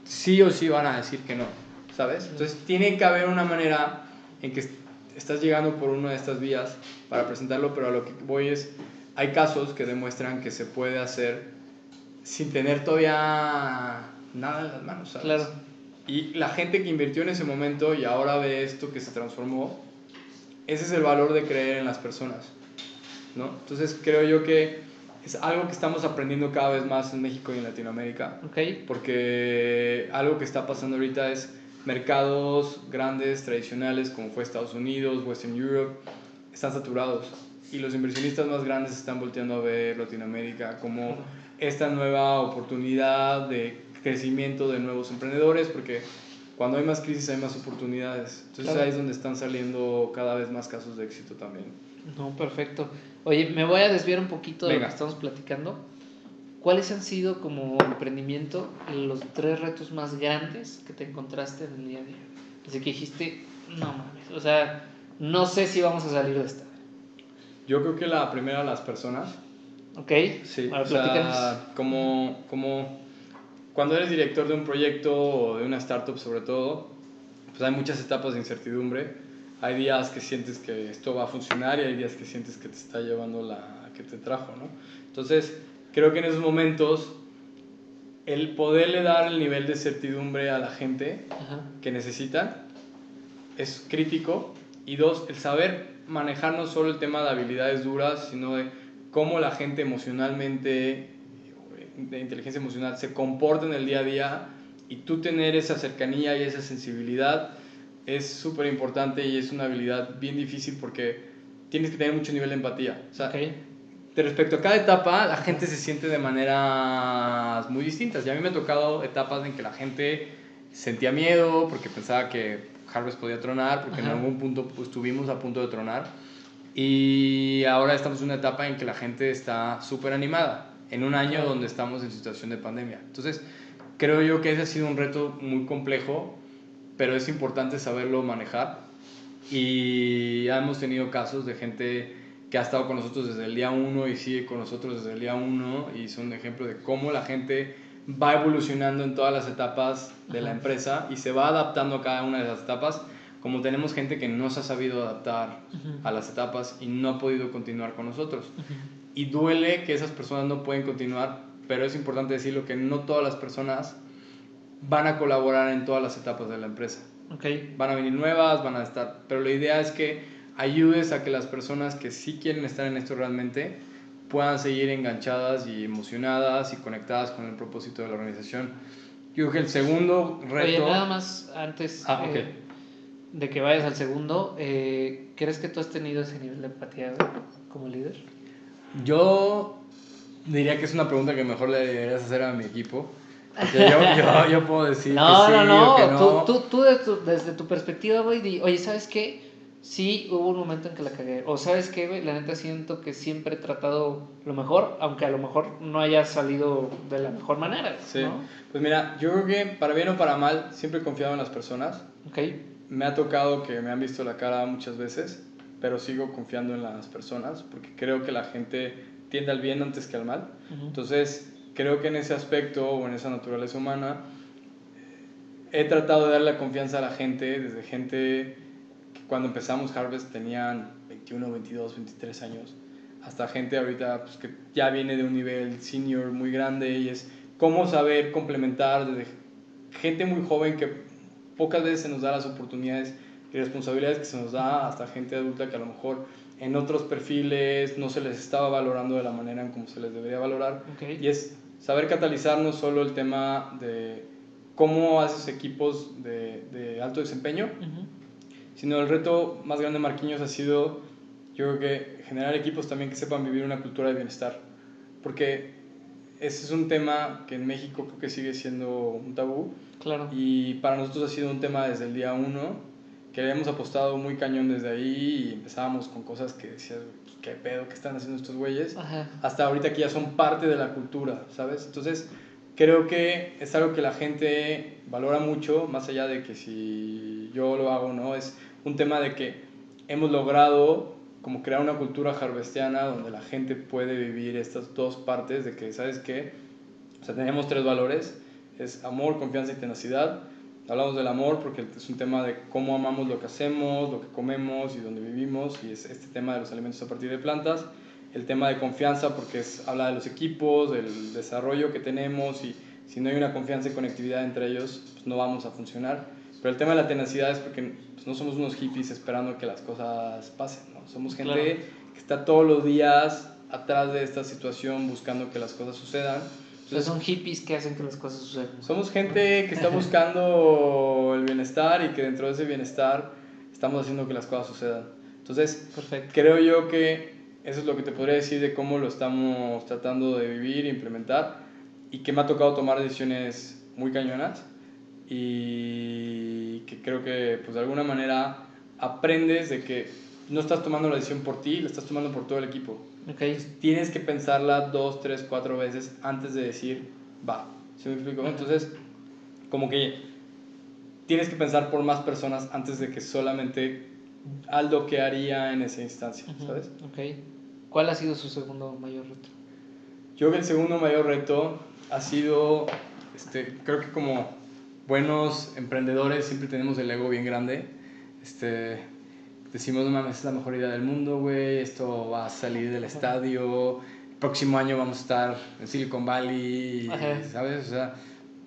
sí o sí van a decir que no, ¿sabes? Entonces tiene que haber una manera en que estás llegando por una de estas vías para presentarlo, pero a lo que voy es, hay casos que demuestran que se puede hacer sin tener todavía nada en las manos, ¿sabes? Claro. Y la gente que invirtió en ese momento y ahora ve esto que se transformó, ese es el valor de creer en las personas, ¿no? Entonces creo yo que es algo que estamos aprendiendo cada vez más en México y en Latinoamérica. Okay. Porque algo que está pasando ahorita es mercados grandes, tradicionales, como fue Estados Unidos, Western Europe, están saturados. Y los inversionistas más grandes están volteando a ver Latinoamérica como esta nueva oportunidad de crecimiento de nuevos emprendedores, porque cuando hay más crisis hay más oportunidades. Entonces claro. Ahí es donde están saliendo cada vez más casos de éxito también. No, perfecto. Oye, me voy a desviar un poquito de lo que estamos platicando. ¿Cuáles han sido como emprendimiento los 3 retos más grandes que te encontraste en el día a día? Así que dijiste, no mames, o sea, no sé si vamos a salir de esta. Yo creo que la primera, las personas. Ok, sí, ahora platícanos. Como cuando eres director de un proyecto o de una startup sobre todo, pues hay muchas etapas de incertidumbre. Hay días que sientes que esto va a funcionar y hay días que sientes que te está llevando la que te trajo, ¿no? Entonces, creo que en esos momentos el poderle dar el nivel de certidumbre a la gente que necesitan es crítico. Y 2, el saber manejar no solo el tema de habilidades duras, sino de cómo la gente emocionalmente, de inteligencia emocional, se comporta en el día a día, y tú tener esa cercanía y esa sensibilidad es súper importante, y es una habilidad bien difícil porque tienes que tener mucho nivel de empatía. O sea, de respecto a cada etapa, la gente se siente de maneras muy distintas. Y a mí me ha tocado etapas en que la gente sentía miedo porque pensaba que Harvest podía tronar, porque en algún punto pues, estuvimos a punto de tronar. Y ahora estamos en una etapa en que la gente está súper animada, en un año donde estamos en situación de pandemia. Entonces, creo yo que ese ha sido un reto muy complejo, pero es importante saberlo manejar. Y ya hemos tenido casos de gente que ha estado con nosotros desde el día 1 y sigue con nosotros desde el día 1, y son un ejemplo de cómo la gente va evolucionando en todas las etapas de la empresa y se va adaptando a cada una de las etapas. Como tenemos gente que no se ha sabido adaptar a las etapas y no ha podido continuar con nosotros. Y duele que esas personas no pueden continuar, pero es importante decirlo, que no todas las personas van a colaborar en todas las etapas de la empresa. Van a venir nuevas, van a estar, pero la idea es que ayudes a que las personas que sí quieren estar en esto realmente puedan seguir enganchadas y emocionadas y conectadas con el propósito de la organización. Yo creo que el segundo reto... Oye, nada más antes de que vayas al segundo, ¿crees que tú has tenido ese nivel de empatía como líder? Yo diría que es una pregunta que mejor le deberías hacer a mi equipo. Yo puedo decir que sí o que no. Tú desde tu perspectiva, güey, oye, ¿sabes qué? Sí, hubo un momento en que la cagué. O ¿sabes qué, güey? La neta siento que siempre he tratado lo mejor, aunque a lo mejor no haya salido de la mejor manera, sí. ¿no? Pues mira, yo creo que para bien o para mal, siempre he confiado en las personas. Me ha tocado que me han visto la cara muchas veces, pero sigo confiando en las personas porque creo que la gente tiende al bien antes que al mal. Entonces, creo que en ese aspecto o en esa naturaleza humana he tratado de darle la confianza a la gente, desde gente que cuando empezamos Harvest tenían 21, 22, 23 años, hasta gente ahorita pues, que ya viene de un nivel senior muy grande, y es cómo saber complementar desde gente muy joven que pocas veces se nos da las oportunidades y responsabilidades que se nos da, hasta gente adulta que a lo mejor en otros perfiles no se les estaba valorando de la manera en como se les debería valorar. Okay. Y es saber catalizar no solo el tema de cómo haces equipos de alto desempeño, sino el reto más grande de Marquinhos ha sido, yo creo que generar equipos también que sepan vivir una cultura de bienestar, porque ese es un tema que en México creo que sigue siendo un tabú. Claro. Y para nosotros ha sido un tema desde el día 1, que habíamos apostado muy cañón desde ahí, y empezábamos con cosas que decías, qué pedo que están haciendo estos güeyes, hasta ahorita que ya son parte de la cultura, ¿sabes? Entonces creo que es algo que la gente valora mucho, más allá de que si yo lo hago o no, es un tema de que hemos logrado como crear una cultura harvestiana donde la gente puede vivir estas dos partes de que, ¿sabes qué? O sea, tenemos 3 valores, es amor, confianza y tenacidad. Hablamos del amor porque es un tema de cómo amamos lo que hacemos, lo que comemos y dónde vivimos, y es este tema de los alimentos a partir de plantas. El tema de confianza porque habla de los equipos, del desarrollo que tenemos, y si no hay una confianza y conectividad entre ellos, pues no vamos a funcionar. Pero el tema de la tenacidad es porque pues no somos unos hippies esperando que las cosas pasen, ¿no? Somos gente que está todos los días atrás de esta situación buscando que las cosas sucedan. Entonces, son hippies que hacen que las cosas sucedan. Somos gente que está buscando el bienestar, y que dentro de ese bienestar estamos haciendo que las cosas sucedan. Entonces, perfecto. Creo yo que eso es lo que te podría decir de cómo lo estamos tratando de vivir e implementar, y que me ha tocado tomar decisiones muy cañonas, y que creo que pues de alguna manera aprendes de que no estás tomando la decisión por ti, la estás tomando por todo el equipo. Okay. Tienes que pensarla 2, 3, 4 veces antes de decir, va. ¿Sí me explico? Entonces, como que tienes que pensar por más personas antes de que solamente Aldo que haría en esa instancia, ¿sabes? Okay. ¿Cuál ha sido su segundo mayor reto? Yo creo que el segundo mayor reto ha sido, creo que como buenos emprendedores siempre tenemos el ego bien grande. Decimos, no mames, es la mejor idea del mundo, güey, esto va a salir del estadio, el próximo año vamos a estar en Silicon Valley, ¿sabes? O sea,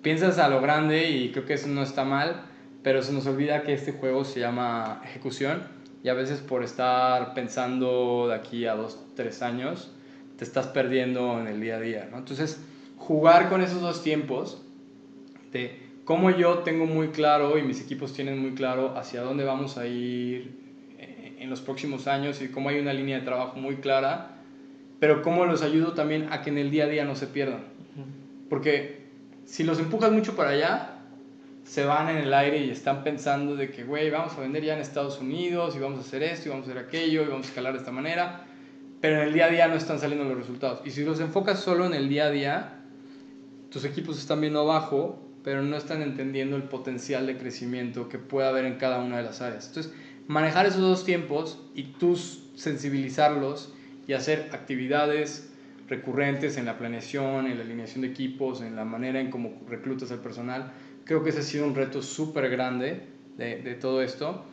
piensas a lo grande, y creo que eso no está mal, pero se nos olvida que este juego se llama ejecución, y a veces por estar pensando de aquí a 2, 3 años, te estás perdiendo en el día a día, ¿no? Entonces, jugar con esos dos tiempos de cómo yo tengo muy claro y mis equipos tienen muy claro hacia dónde vamos a ir en los próximos años, y cómo hay una línea de trabajo muy clara, pero cómo los ayudo también a que en el día a día no se pierdan. Porque si los empujas mucho para allá, se van en el aire y están pensando de que, güey, vamos a vender ya en Estados Unidos, y vamos a hacer esto, y vamos a hacer aquello, y vamos a escalar de esta manera, pero en el día a día no están saliendo los resultados. Y si los enfocas solo en el día a día, tus equipos están viendo abajo, pero no están entendiendo el potencial de crecimiento que puede haber en cada una de las áreas. Entonces, manejar esos dos tiempos y tú sensibilizarlos y hacer actividades recurrentes en la planeación, en la alineación de equipos, en la manera en cómo reclutas al personal, creo que ese ha sido un reto súper grande de todo esto.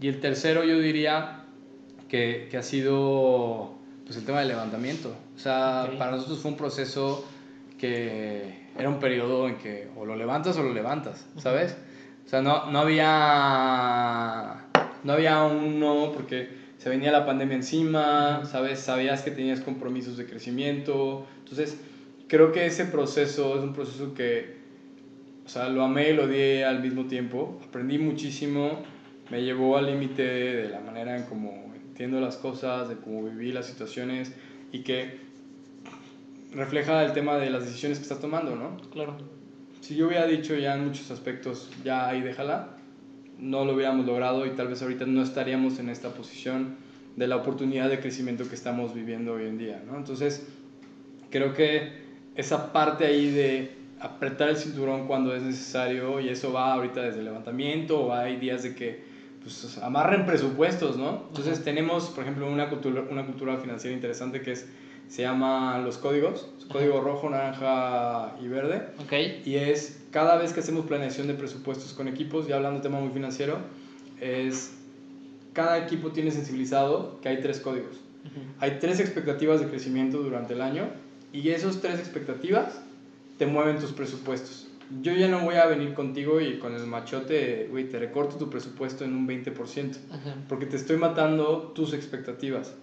Y el tercero yo diría que ha sido pues, el tema del levantamiento. O sea, para nosotros fue un proceso que era un periodo en que o lo levantas, ¿sabes? O sea, no había un no, porque se venía la pandemia encima, ¿sabes? Sabías que tenías compromisos de crecimiento. Entonces, creo que ese proceso es un proceso que, o sea, lo amé y lo odié al mismo tiempo. Aprendí muchísimo, me llevó al límite de la manera en cómo entiendo las cosas, de cómo viví las situaciones, y que refleja el tema de las decisiones que estás tomando, ¿no? Claro. Si yo hubiera dicho ya en muchos aspectos, ya ahí déjala, no lo hubiéramos logrado, y tal vez ahorita no estaríamos en esta posición de la oportunidad de crecimiento que estamos viviendo hoy en día, ¿no? Entonces, creo que esa parte ahí de apretar el cinturón cuando es necesario, y eso va ahorita desde el levantamiento, o hay días de que pues, amarren presupuestos, ¿no? Entonces tenemos, por ejemplo, una cultura financiera interesante que es, se llama los códigos, código rojo, naranja y verde. Okay. Y es cada vez que hacemos planeación de presupuestos con equipos, ya hablando de tema muy financiero, es cada equipo tiene sensibilizado que hay 3 códigos. Hay 3 expectativas de crecimiento durante el año y esas 3 expectativas te mueven tus presupuestos. Yo ya no voy a venir contigo y con el machote, güey, te recorto tu presupuesto en un 20%, porque te estoy matando tus expectativas.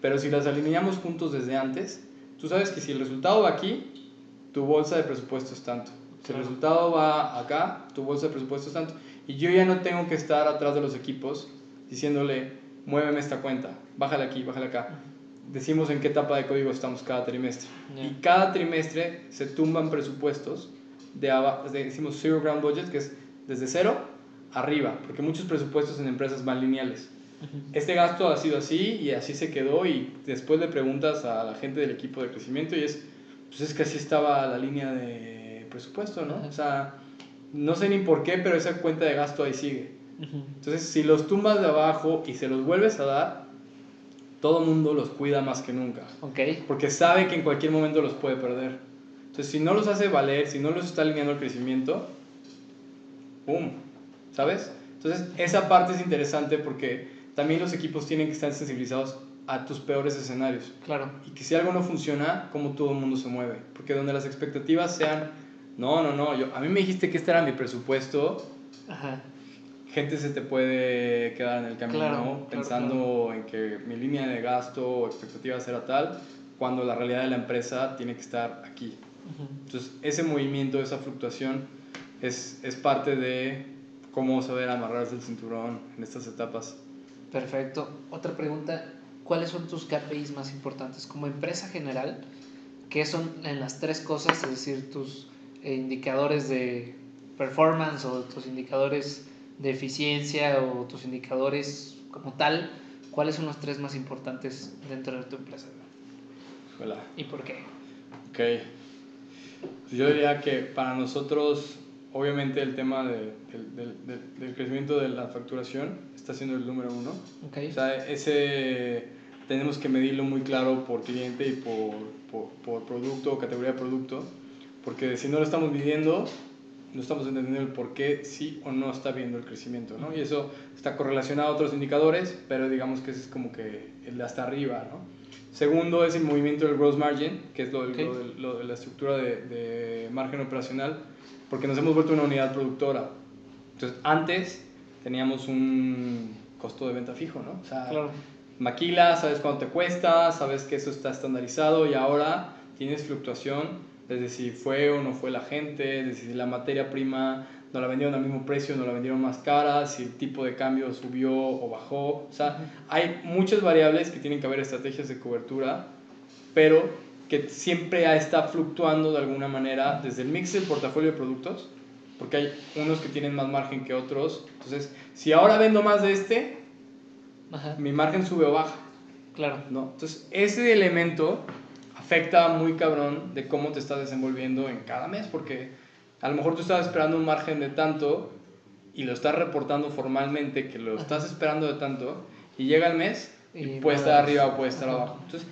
Pero si las alineamos juntos desde antes, tú sabes que si el resultado va aquí, tu bolsa de presupuesto es tanto. Si el resultado va acá, tu bolsa de presupuesto es tanto. Y yo ya no tengo que estar atrás de los equipos diciéndole, muéveme esta cuenta, bájale aquí, bájale acá. Decimos en qué etapa de código estamos cada trimestre. Y cada trimestre se tumban presupuestos decimos zero ground budget, que es desde cero arriba, porque muchos presupuestos en empresas van lineales. Este gasto ha sido así y así se quedó, y después le preguntas a la gente del equipo de crecimiento y pues es que así estaba la línea de presupuesto, ¿no? O sea, no sé ni por qué, pero esa cuenta de gasto ahí sigue. Entonces, si los tumbas de abajo y se los vuelves a dar, todo el mundo los cuida más que nunca. Porque sabe que en cualquier momento los puede perder. Entonces, si no los hace valer, si no los está alineando al crecimiento, ¡pum! ¿Sabes? Entonces, esa parte es interesante porque también los equipos tienen que estar sensibilizados a tus peores escenarios. Claro. Y que si algo no funciona, cómo todo el mundo se mueve. Porque donde las expectativas sean, no, a mí me dijiste que este era mi presupuesto, gente se te puede quedar en el camino pensando en que mi línea de gasto o expectativas era tal, cuando la realidad de la empresa tiene que estar aquí. Entonces, ese movimiento, esa fluctuación es parte de cómo saber amarrarse el cinturón en estas etapas. Perfecto. Otra pregunta, ¿cuáles son tus KPIs más importantes? Como empresa general, ¿qué son en las 3 cosas? Es decir, tus indicadores de performance o tus indicadores de eficiencia o tus indicadores como tal, ¿cuáles son los 3 más importantes dentro de tu empresa? Hola. ¿Y por qué? Ok. Yo diría que para nosotros, obviamente el tema del crecimiento de la facturación está siendo el número 1. O sea, ese tenemos que medirlo muy claro por cliente y por producto o categoría de producto, porque si no lo estamos midiendo, no estamos entendiendo el por qué sí o no está viendo el crecimiento, ¿no? Y eso está correlacionado a otros indicadores, pero digamos que ese es como que el de hasta arriba, ¿no? Segundo es el movimiento del gross margin, que es lo de la estructura de margen operacional, porque nos hemos vuelto una unidad productora. Entonces, antes teníamos un costo de venta fijo, ¿no? O sea, maquila, sabes cuánto te cuesta, sabes que eso está estandarizado, y ahora tienes fluctuación desde si fue o no fue la gente, desde si la materia prima no la vendieron al mismo precio, no la vendieron más cara, si el tipo de cambio subió o bajó. O sea, hay muchas variables que tienen que haber estrategias de cobertura, pero que siempre está fluctuando de alguna manera desde el mix del portafolio de productos, porque hay unos que tienen más margen que otros. Entonces, si ahora vendo más de mi margen sube o baja. Claro. ¿No? Entonces, ese elemento afecta muy cabrón de cómo te estás desenvolviendo en cada mes, porque a lo mejor tú estabas esperando un margen de tanto y lo estás reportando formalmente que lo estás esperando de tanto, y llega el mes y puede estar arriba o puede estar abajo. Entonces,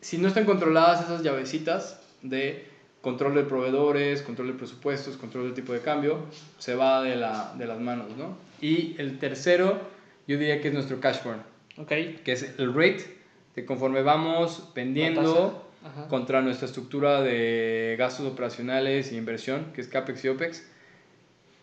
si no están controladas esas llavecitas de control de proveedores, control de presupuestos, control del tipo de cambio, se va de las manos, ¿no? Y el tercero, yo diría que es nuestro cash burn, que es el rate de conforme vamos vendiendo contra nuestra estructura de gastos operacionales e inversión, que es CAPEX y OPEX,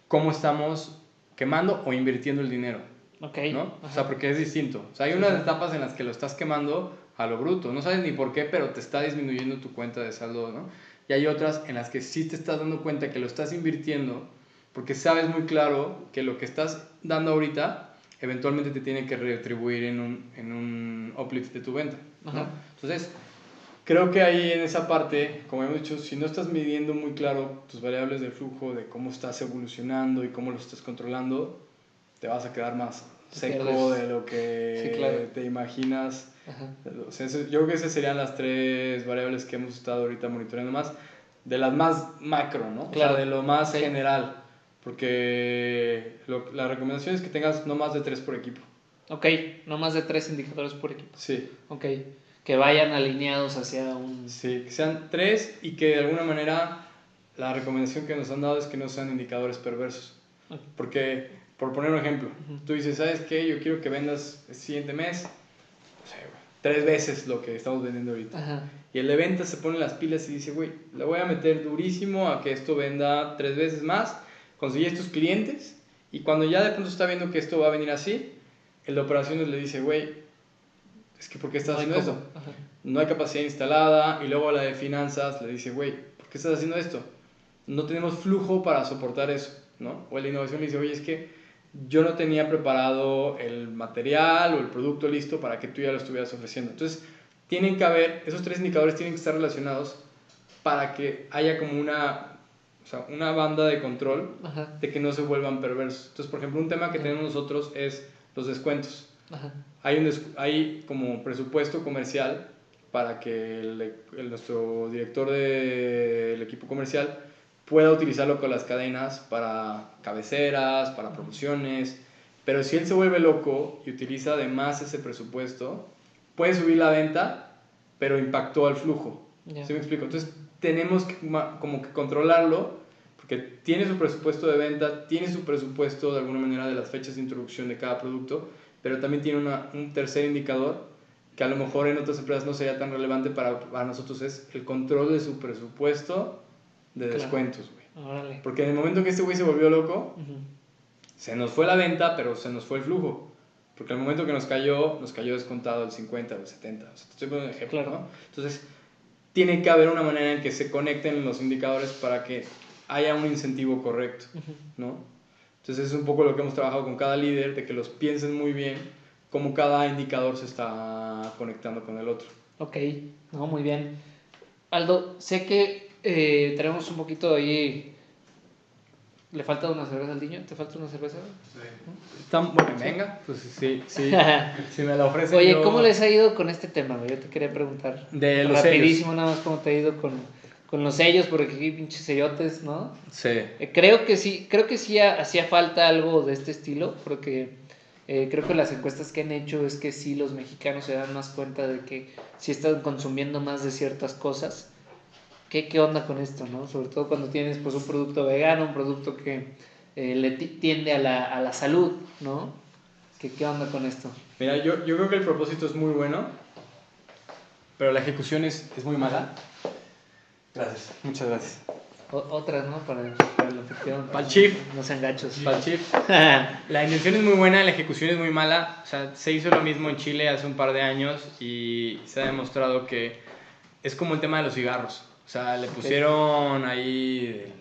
cómo estamos quemando o invirtiendo el dinero, ¿no? O sea, porque es distinto. O sea, hay unas etapas en las que lo estás quemando a lo bruto, no sabes ni por qué, pero te está disminuyendo tu cuenta de saldo, ¿no? Y hay otras en las que sí te estás dando cuenta que lo estás invirtiendo, porque sabes muy claro que lo que estás dando ahorita eventualmente te tiene que retribuir en un uplift de tu venta, ¿no? Entonces, creo que ahí en esa parte, como hemos dicho, si no estás midiendo muy claro tus variables de flujo, de cómo estás evolucionando y cómo lo estás controlando, te vas a quedar más seco de lo que te imaginas. O sea, yo creo que esas serían las 3 variables que hemos estado ahorita monitoreando más, de las más macro, ¿no? O sea, de lo más general, porque la recomendación es que tengas no más de 3 por equipo. No más de 3 indicadores por equipo. Sí. que vayan alineados hacia un... Sí, que sean 3 y que de alguna manera la recomendación que nos han dado es que no sean indicadores perversos. Porque, por poner un ejemplo, tú dices, ¿sabes qué? Yo quiero que vendas el siguiente mes, no sé, 3 veces lo que estamos vendiendo ahorita. Ajá. Y el de ventas se pone las pilas y dice, güey, le voy a meter durísimo a que esto venda 3 veces más, conseguí estos clientes, y cuando ya de pronto está viendo que esto va a venir así, el de operaciones le dice, güey, es que ¿por qué estás haciendo esto? Ajá. No hay capacidad instalada, y luego la de finanzas le dice, güey, ¿por qué estás haciendo esto? No tenemos flujo para soportar eso, ¿no? O el de innovación le dice, oye, es que yo no tenía preparado el material o el producto listo para que tú ya lo estuvieras ofreciendo. Entonces, tienen que haber, esos 3 indicadores tienen que estar relacionados para que haya como una banda de control. Ajá. De que no se vuelvan perversos. Entonces, por ejemplo, un tema que tenemos nosotros es los descuentos. Ajá. Hay como presupuesto comercial para que nuestro director del equipo comercial pueda utilizarlo con las cadenas para cabeceras, para promociones, pero si él se vuelve loco y utiliza además ese presupuesto, puede subir la venta, pero impactó al flujo. Yeah. ¿Sí me explico? Entonces tenemos que como que controlarlo, porque tiene su presupuesto de venta, tiene su presupuesto de alguna manera de las fechas de introducción de cada producto, pero también tiene un tercer indicador que a lo mejor en otras empresas no sería tan relevante, para nosotros es el control de su presupuesto de descuentos, güey. Porque en el momento que este güey se volvió loco, se nos fue la venta, pero se nos fue el flujo. Porque al momento que nos cayó descontado el 50 o el 70. O sea, te estoy poniendo un ejemplo, ¿no? Entonces, tiene que haber una manera en que se conecten los indicadores para que haya un incentivo correcto, ¿no? Entonces, es un poco lo que hemos trabajado con cada líder, de que los piensen muy bien, cómo cada indicador se está conectando con el otro. Ok, no, muy bien. Aldo, sé que tenemos un poquito ahí. ¿Le falta una cerveza al niño? ¿Te falta una cerveza? Sí. Bueno, venga, pues sí, si me la ofrecen. Oye, ¿cómo les ha ido con este tema? Yo te quería preguntar. De los rapidísimo, sellos. Nada más, ¿cómo te ha ido con los sellos? Porque aquí pinches sellotes, ¿no? Sí. Creo que sí hacía falta algo de este estilo, porque creo que las encuestas que han hecho es que sí los mexicanos se dan más cuenta de que sí están consumiendo más de ciertas cosas. ¿Qué onda con esto, no? Sobre todo cuando tienes pues un producto vegano, un producto que le tiende a la salud, ¿no? ¿Qué onda con esto? Mira, yo creo que el propósito es muy bueno, pero la ejecución es muy mala. Gracias, muchas gracias. Otras, ¿no? Para el anfitrión. Para el chief. No sean gachos. Para el chief. La intención es muy buena, la ejecución es muy mala. O sea, se hizo lo mismo en Chile hace un par de años y se ha demostrado que es como el tema de los cigarros. O sea, le pusieron ahí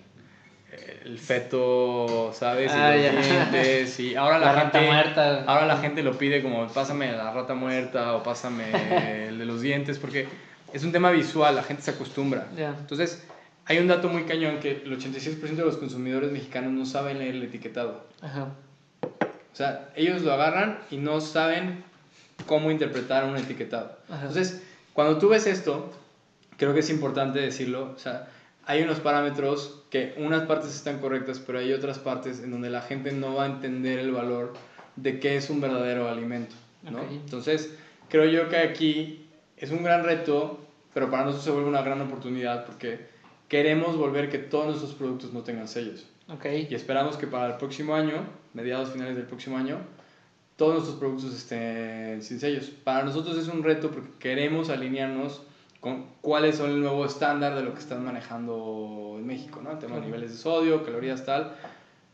el feto, ¿sabes? Y los dientes. Y ahora la gente, rata muerta. Ahora la gente lo pide como, pásame la rata muerta o pásame el de los dientes, porque es un tema visual, la gente se acostumbra. Yeah. Entonces, hay un dato muy cañón que el 86% de los consumidores mexicanos no saben leer el etiquetado. Ajá. O sea, ellos lo agarran y no saben cómo interpretar un etiquetado. Ajá. Entonces, cuando tú ves esto, creo que es importante decirlo, o sea, hay unos parámetros que unas partes están correctas, pero hay otras partes en donde la gente no va a entender el valor de qué es un verdadero alimento, ¿no? Okay. Entonces, creo yo que aquí es un gran reto, pero para nosotros se vuelve una gran oportunidad porque queremos volver que todos nuestros productos no tengan sellos. Okay. Y esperamos que para el próximo año, mediados finales del próximo año, todos nuestros productos estén sin sellos. Para nosotros es un reto porque queremos alinearnos con cuáles son el nuevo estándar de lo que están manejando en México, ¿no? El tema de niveles de sodio, calorías, tal.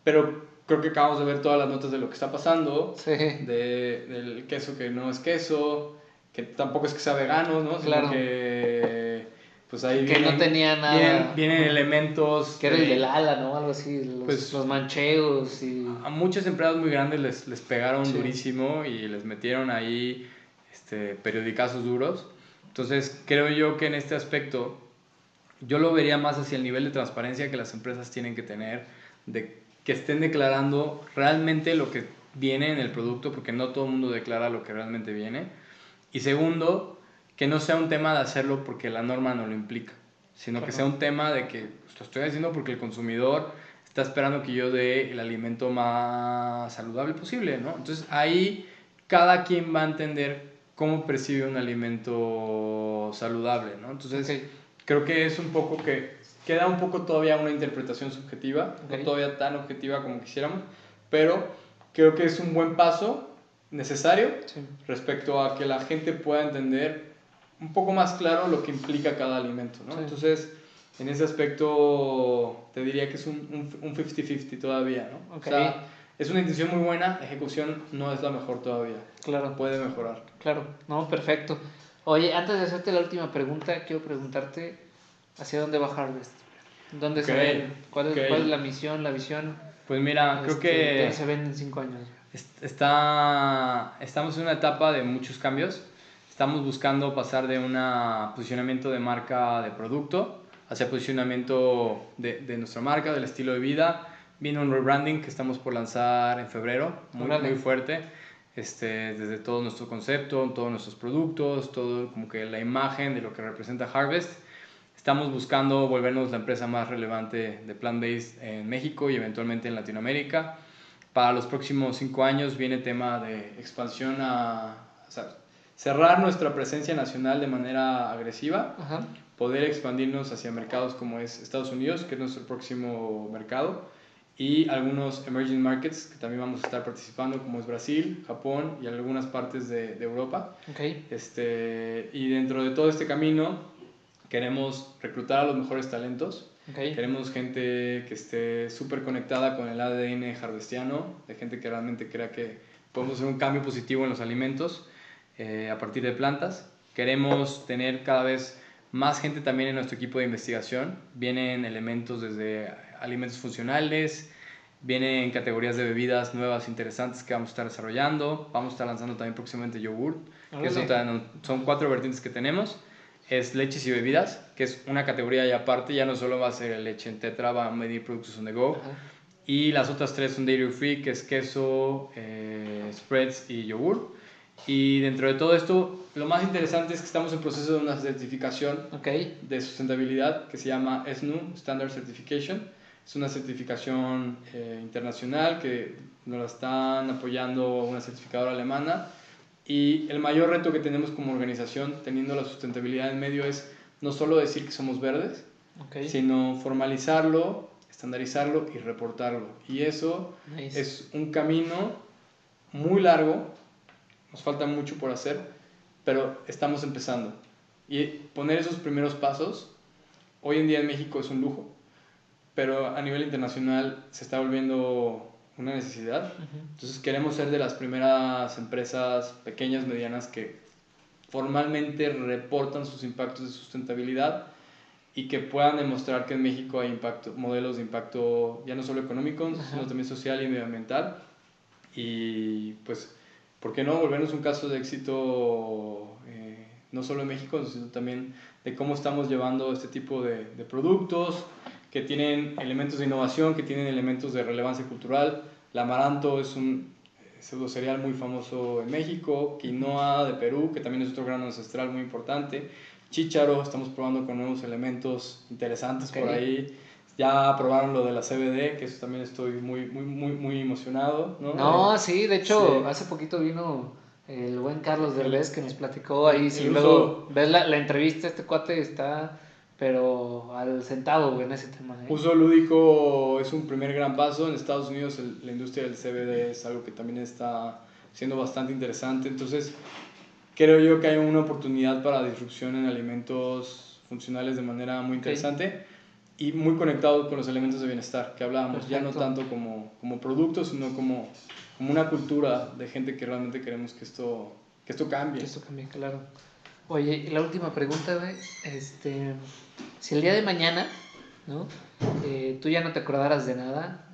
Pero creo que acabamos de ver todas las notas de lo que está pasando, sí. Del queso que no es queso, que tampoco es que sea vegano, ¿no? Claro. Sino que pues ahí que no tenía nada. Vienen elementos. Que era el del ala, ¿no? Algo así, los mancheos y... A muchas empresas muy grandes les pegaron durísimo y les metieron ahí periodicazos duros. Entonces, creo yo que en este aspecto, yo lo vería más hacia el nivel de transparencia que las empresas tienen que tener, de que estén declarando realmente lo que viene en el producto, porque no todo el mundo declara lo que realmente viene. Y segundo, que no sea un tema de hacerlo porque la norma no lo implica, sino que sea un tema de que lo estoy haciendo porque el consumidor está esperando que yo dé el alimento más saludable posible, ¿no? Entonces, ahí cada quien va a entender cómo percibe un alimento saludable, ¿no? Entonces, Ok. creo que es un poco que queda un poco todavía una interpretación subjetiva, Ok. no todavía tan objetiva como quisiéramos, pero creo que es un buen paso necesario Sí. respecto a que la gente pueda entender un poco más claro lo que implica cada alimento, ¿no? Sí. Entonces, en ese aspecto te diría que es un 50-50 todavía, ¿no? Ok. O sea, es una intención muy buena, la ejecución no es la mejor todavía. Claro. Puede mejorar. Claro, no, perfecto. Oye, antes de hacerte la última pregunta, quiero preguntarte ¿hacia dónde va Harvest? ¿Dónde Ok, se ven? ¿Cuál ok. es la misión, la visión? Pues mira, creo ¿Dónde que se ven en 5 años? estamos en una etapa de muchos cambios. Estamos buscando pasar de un posicionamiento de marca de producto hacia posicionamiento de nuestra marca, del estilo de vida. Viene un rebranding que estamos por lanzar en febrero, muy, Órale. muy fuerte. Desde todo nuestro concepto, todos nuestros productos, todo como que la imagen de lo que representa Harvest. Estamos buscando volvernos la empresa más relevante de plant-based en México y eventualmente en Latinoamérica. Para los próximos 5 años viene tema de expansión o sea, cerrar nuestra presencia nacional de manera agresiva, Ajá. poder expandirnos hacia mercados como es Estados Unidos, que es nuestro próximo mercado, y algunos emerging markets que también vamos a estar participando, como es Brasil, Japón y algunas partes de Europa. Ok. Y dentro de todo este camino queremos reclutar a los mejores talentos. Okay. Queremos gente que esté súper conectada con el ADN harvestiano, de gente que realmente crea que podemos hacer un cambio positivo en los alimentos a partir de plantas. Queremos tener cada vez más gente también en nuestro equipo de investigación. Vienen elementos desde alimentos funcionales, vienen categorías de bebidas nuevas interesantes que vamos a estar desarrollando. Vamos a estar lanzando también próximamente yogurt, que es son 4 vertientes que tenemos. Es leches y bebidas, que es una categoría ya aparte, ya no solo va a ser leche en tetra, va a medir productos on the go. Ajá. Y las otras 3 son dairy free, que es queso, spreads y yogur. Y dentro de todo esto, lo más interesante es que estamos en proceso de una certificación Okay. de sustentabilidad que se llama SNU, Standard Certification. Es una certificación internacional que nos la están apoyando una certificadora alemana. Y el mayor reto que tenemos como organización, teniendo la sustentabilidad en medio, es no solo decir que somos verdes, Okay. sino formalizarlo, estandarizarlo y reportarlo. Y eso Nice. es un camino muy largo, nos falta mucho por hacer, pero estamos empezando. Y poner esos primeros pasos, hoy en día en México es un lujo, pero a nivel internacional se está volviendo una necesidad. Entonces queremos ser de las primeras empresas pequeñas, medianas, que formalmente reportan sus impactos de sustentabilidad y que puedan demostrar que en México hay modelos de impacto ya no solo económico, sino también social y medioambiental. Y pues, ¿por qué no volvernos un caso de éxito no solo en México, sino también de cómo estamos llevando este tipo de productos que tienen elementos de innovación, que tienen elementos de relevancia cultural? El amaranto es un pseudo cereal muy famoso en México, quinoa de Perú, que también es otro grano ancestral muy importante, chícharo, estamos probando con nuevos elementos interesantes por ahí. Ya probaron lo de la CBD, que eso también estoy muy emocionado, ¿no? No, sí, de hecho, Sí. hace poquito vino el buen Carlos El- Derbez que nos platicó ahí. Si el luego uso, ves la entrevista, este cuate está, pero al centavo, güey, en ese tema, ¿eh? uso lúdico es un primer gran paso. En Estados Unidos la industria del CBD es algo que también está siendo bastante interesante. Entonces, creo yo que hay una oportunidad para disrupción en alimentos funcionales de manera muy Ok, interesante y muy conectado con los elementos de bienestar que hablábamos, ya no perfecto. tanto como productos, sino como una cultura de gente que realmente queremos que esto cambie. Que esto cambie, claro. Oye, y la última pregunta, güey, si el día de mañana, ¿no? Tú ya no te acordaras de nada,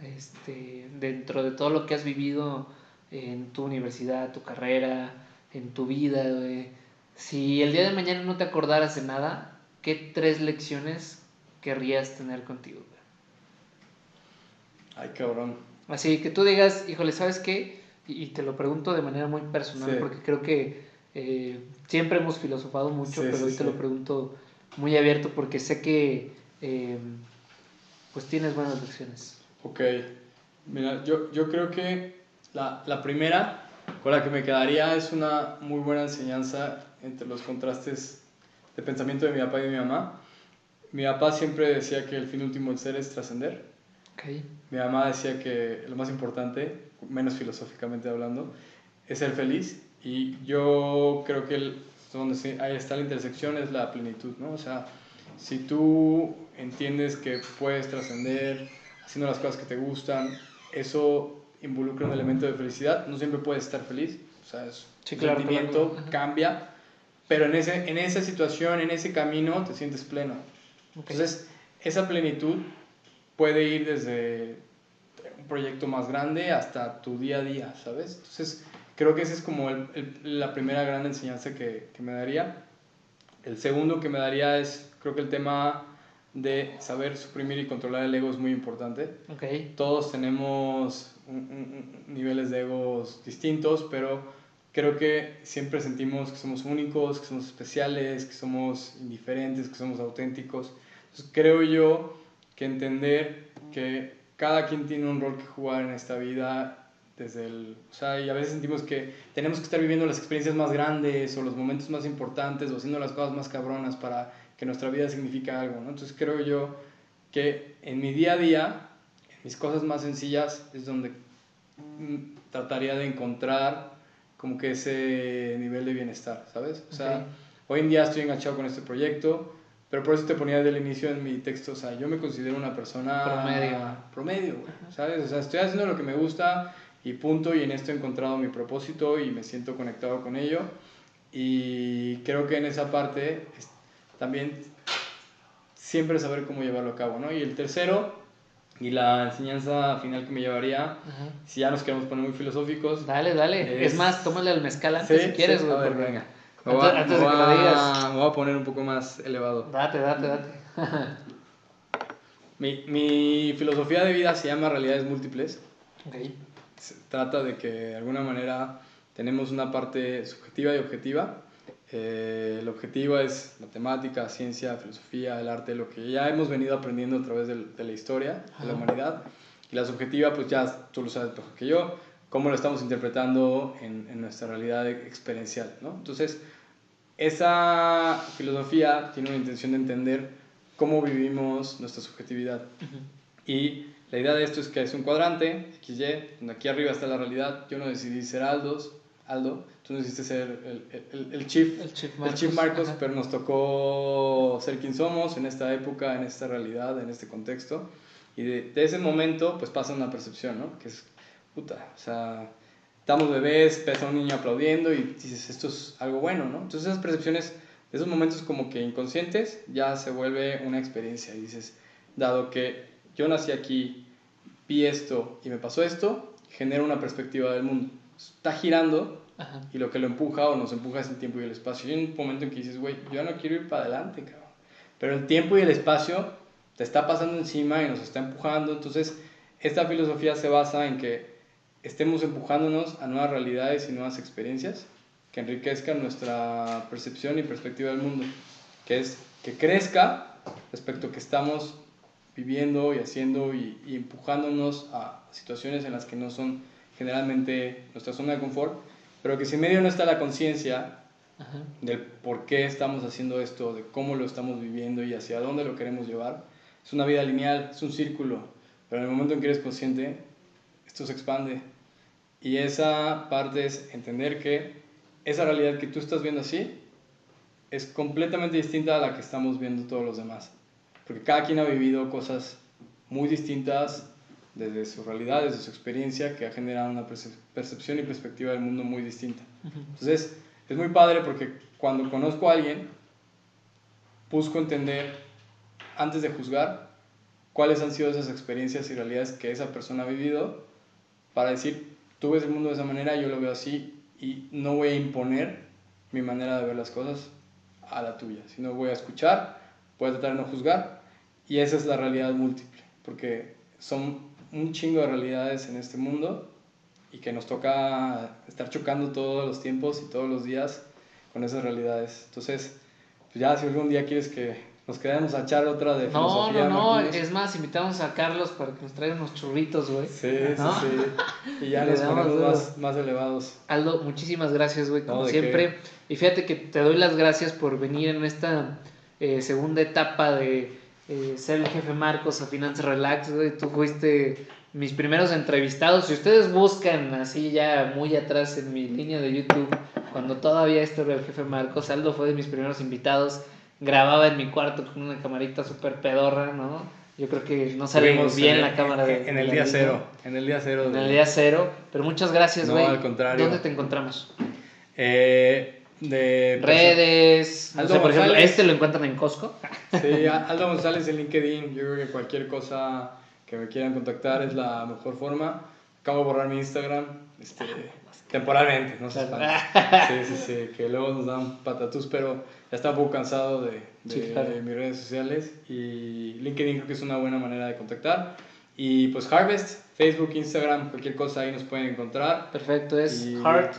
dentro de todo lo que has vivido en tu universidad, tu carrera, en tu vida, güey, si el día de mañana no te acordaras de nada, ¿qué 3 lecciones querrías tener contigo, güey? Ay, cabrón. Así que tú digas, híjole, ¿sabes qué? Y te lo pregunto de manera muy personal, Sí, porque creo que siempre hemos filosofado mucho, sí, pero sí, hoy te lo sí. pregunto muy abierto porque sé que eh, pues tienes buenas lecciones. Ok. Mira, yo creo que la primera Con la que me quedaría es una muy buena enseñanza entre los contrastes de pensamiento de mi papá y de mi mamá. Mi papá siempre decía que el fin último del ser es trascender. Okay. Mi mamá decía que lo más importante, menos filosóficamente hablando, es ser feliz. Y yo creo que donde ahí está la intersección es la plenitud, ¿no? O sea, si tú entiendes que puedes trascender haciendo las cosas que te gustan, eso involucra un elemento de felicidad. No siempre puedes estar feliz, o sea, el sentimiento cambia, pero en esa situación, en ese camino, te sientes pleno. Okay. Entonces, esa plenitud puede ir desde un proyecto más grande hasta tu día a día, ¿sabes? Entonces, creo que esa es como la primera gran enseñanza que me daría. El segundo que me daría es, creo que el tema de saber suprimir y controlar el ego es muy importante. Okay. Todos tenemos niveles de egos distintos, pero creo que siempre sentimos que somos únicos, que somos especiales, que somos indiferentes, que somos auténticos. Entonces, creo yo que entender que cada quien tiene un rol que jugar en esta vida, o sea, y a veces sentimos que tenemos que estar viviendo las experiencias más grandes o los momentos más importantes o haciendo las cosas más cabronas para que nuestra vida signifique algo, ¿no? Entonces creo yo que en mi día a día, en mis cosas más sencillas, es donde trataría de encontrar como que ese nivel de bienestar, ¿sabes? O sea, hoy en día estoy enganchado con este proyecto, pero por eso te ponía desde el inicio en mi texto, o sea, yo me considero una persona promedio, ¿sabes? O sea, estoy haciendo lo que me gusta y punto, y en esto he encontrado mi propósito y me siento conectado con ello, y creo que en esa parte también siempre saber cómo llevarlo a cabo, ¿no? Y el tercero, y la enseñanza final que me llevaría, si ya nos queremos poner muy filosóficos. Dale. Es más, tómale el mezcal antes si quieres, güey. A ver, venga. Antes de que lo digas. Me voy a poner un poco más elevado. Date. Mi filosofía de vida se llama Realidades Múltiples. Okay. Se trata de que de alguna manera tenemos una parte subjetiva y objetiva. El objetivo es matemática, ciencia, filosofía, el arte, lo que ya hemos venido aprendiendo a través de la historia de la humanidad. Y la subjetiva, pues ya tú lo sabes mejor que yo, cómo lo estamos interpretando en nuestra realidad experiencial, ¿no? Entonces, esa filosofía tiene una intención de entender cómo vivimos nuestra subjetividad. Y la idea de esto es que es un cuadrante, XY, donde aquí arriba está la realidad. Yo no decidí ser Aldo, tú no decidiste ser el Chief Marcos, pero nos tocó ser quien somos en esta época, en esta realidad, en este contexto. Y de ese momento, pues pasa una percepción, ¿no? Que es, puta, o sea, estamos bebés, pesa un niño aplaudiendo y dices, esto es algo bueno, ¿no? Entonces esas percepciones, esos momentos como que inconscientes, ya se vuelve una experiencia. Y dices, dado que yo nací aquí, vi esto y me pasó esto, genera una perspectiva del mundo. Está girando y lo que lo empuja o nos empuja es el tiempo y el espacio. Y hay un momento en que dices, güey, yo no quiero ir para adelante, cabrón. Pero el tiempo y el espacio te está pasando encima y nos está empujando. Entonces, esta filosofía se basa en que estemos empujándonos a nuevas realidades y nuevas experiencias que enriquezcan nuestra percepción y perspectiva del mundo. Que es que crezca respecto a que estamos viviendo y haciendo y empujándonos a situaciones en las que no son generalmente nuestra zona de confort, pero que si en medio no está la conciencia del por qué estamos haciendo esto, de cómo lo estamos viviendo y hacia dónde lo queremos llevar, es una vida lineal, es un círculo, pero en el momento en que eres consciente, esto se expande. Y esa parte es entender que esa realidad que tú estás viendo así es completamente distinta a la que estamos viendo todos los demás. Porque cada quien ha vivido cosas muy distintas desde su realidad, desde su experiencia, que ha generado una percepción y perspectiva del mundo muy distinta. Entonces, es muy padre porque cuando conozco a alguien, busco entender, antes de juzgar, cuáles han sido esas experiencias y realidades que esa persona ha vivido, para decir, tú ves el mundo de esa manera, yo lo veo así, y no voy a imponer mi manera de ver las cosas a la tuya, sino voy a escuchar, voy a tratar de no juzgar, y esa es la realidad múltiple, porque son un chingo de realidades en este mundo y que nos toca estar chocando todos los tiempos y todos los días con esas realidades. Entonces, pues ya si algún día quieres que nos quedamos a echar otra de No, filosofía. no, Martínez. es más, invitamos a Carlos para que nos traiga unos churritos, güey. Sí, ¿no? sí, sí. Y ya Le nos damos ponemos duro. más elevados. Aldo, muchísimas gracias, güey, como No, ¿de siempre. Y fíjate que te doy las gracias por venir en esta segunda etapa de ser el jefe Marcos a Finanzas Relax, güey. Tú fuiste mis primeros entrevistados. Si ustedes buscan así ya muy atrás en mi línea de YouTube, cuando todavía esto era el jefe Marcos, Aldo fue de mis primeros invitados. Grababa en mi cuarto con una camarita súper pedorra, ¿no? Yo creo que no sale Estuvimos bien la cámara de... en el día cero. En el día cero. En el día cero. Pero muchas gracias, No, güey. al contrario. ¿Dónde te encontramos? De Redes. No Aldo sé, por ejemplo, González. este lo encuentran en Costco. Sí, Aldo González en LinkedIn. Yo creo que cualquier cosa que me quieran contactar es la mejor forma. Acabo de borrar mi Instagram. Temporalmente, no sé. Sí, que luego nos dan patatús, pero ya está un poco cansado de Sí, claro. mis redes sociales y LinkedIn creo que es una buena manera de contactar. Y pues Harvest, Facebook, Instagram, cualquier cosa ahí nos pueden encontrar. Perfecto, es Y- Heart.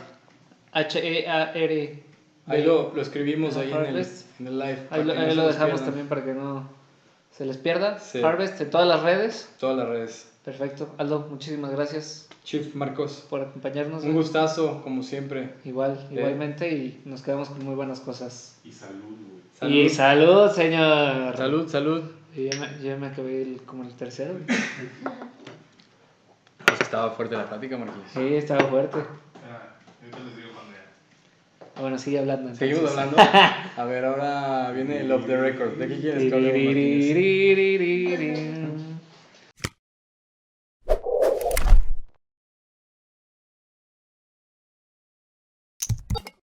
H-E-A-R. Ahí lo escribimos ahí Harvest. en el live. Ahí para lo, que no ahí se lo nos dejamos pierdan. también para que no se les pierda. Sí. Harvest en todas las redes. Todas las redes. Perfecto. Aldo, muchísimas gracias Chief Marcos, por acompañarnos. un gustazo como siempre. Igualmente, y nos quedamos con muy buenas cosas. Y salud, güey. Salud. Y salud, señor. Salud. Y ya me acabé como el tercero. güey. Pues estaba fuerte la plática, Marqués. Sí, estaba fuerte. Ahorita les digo cuando ya. Bueno, sigue hablando. entonces. Seguimos hablando. A ver, ahora viene el off the record. ¿De qué quieres que hablemos, Martínez? Tiririririririn.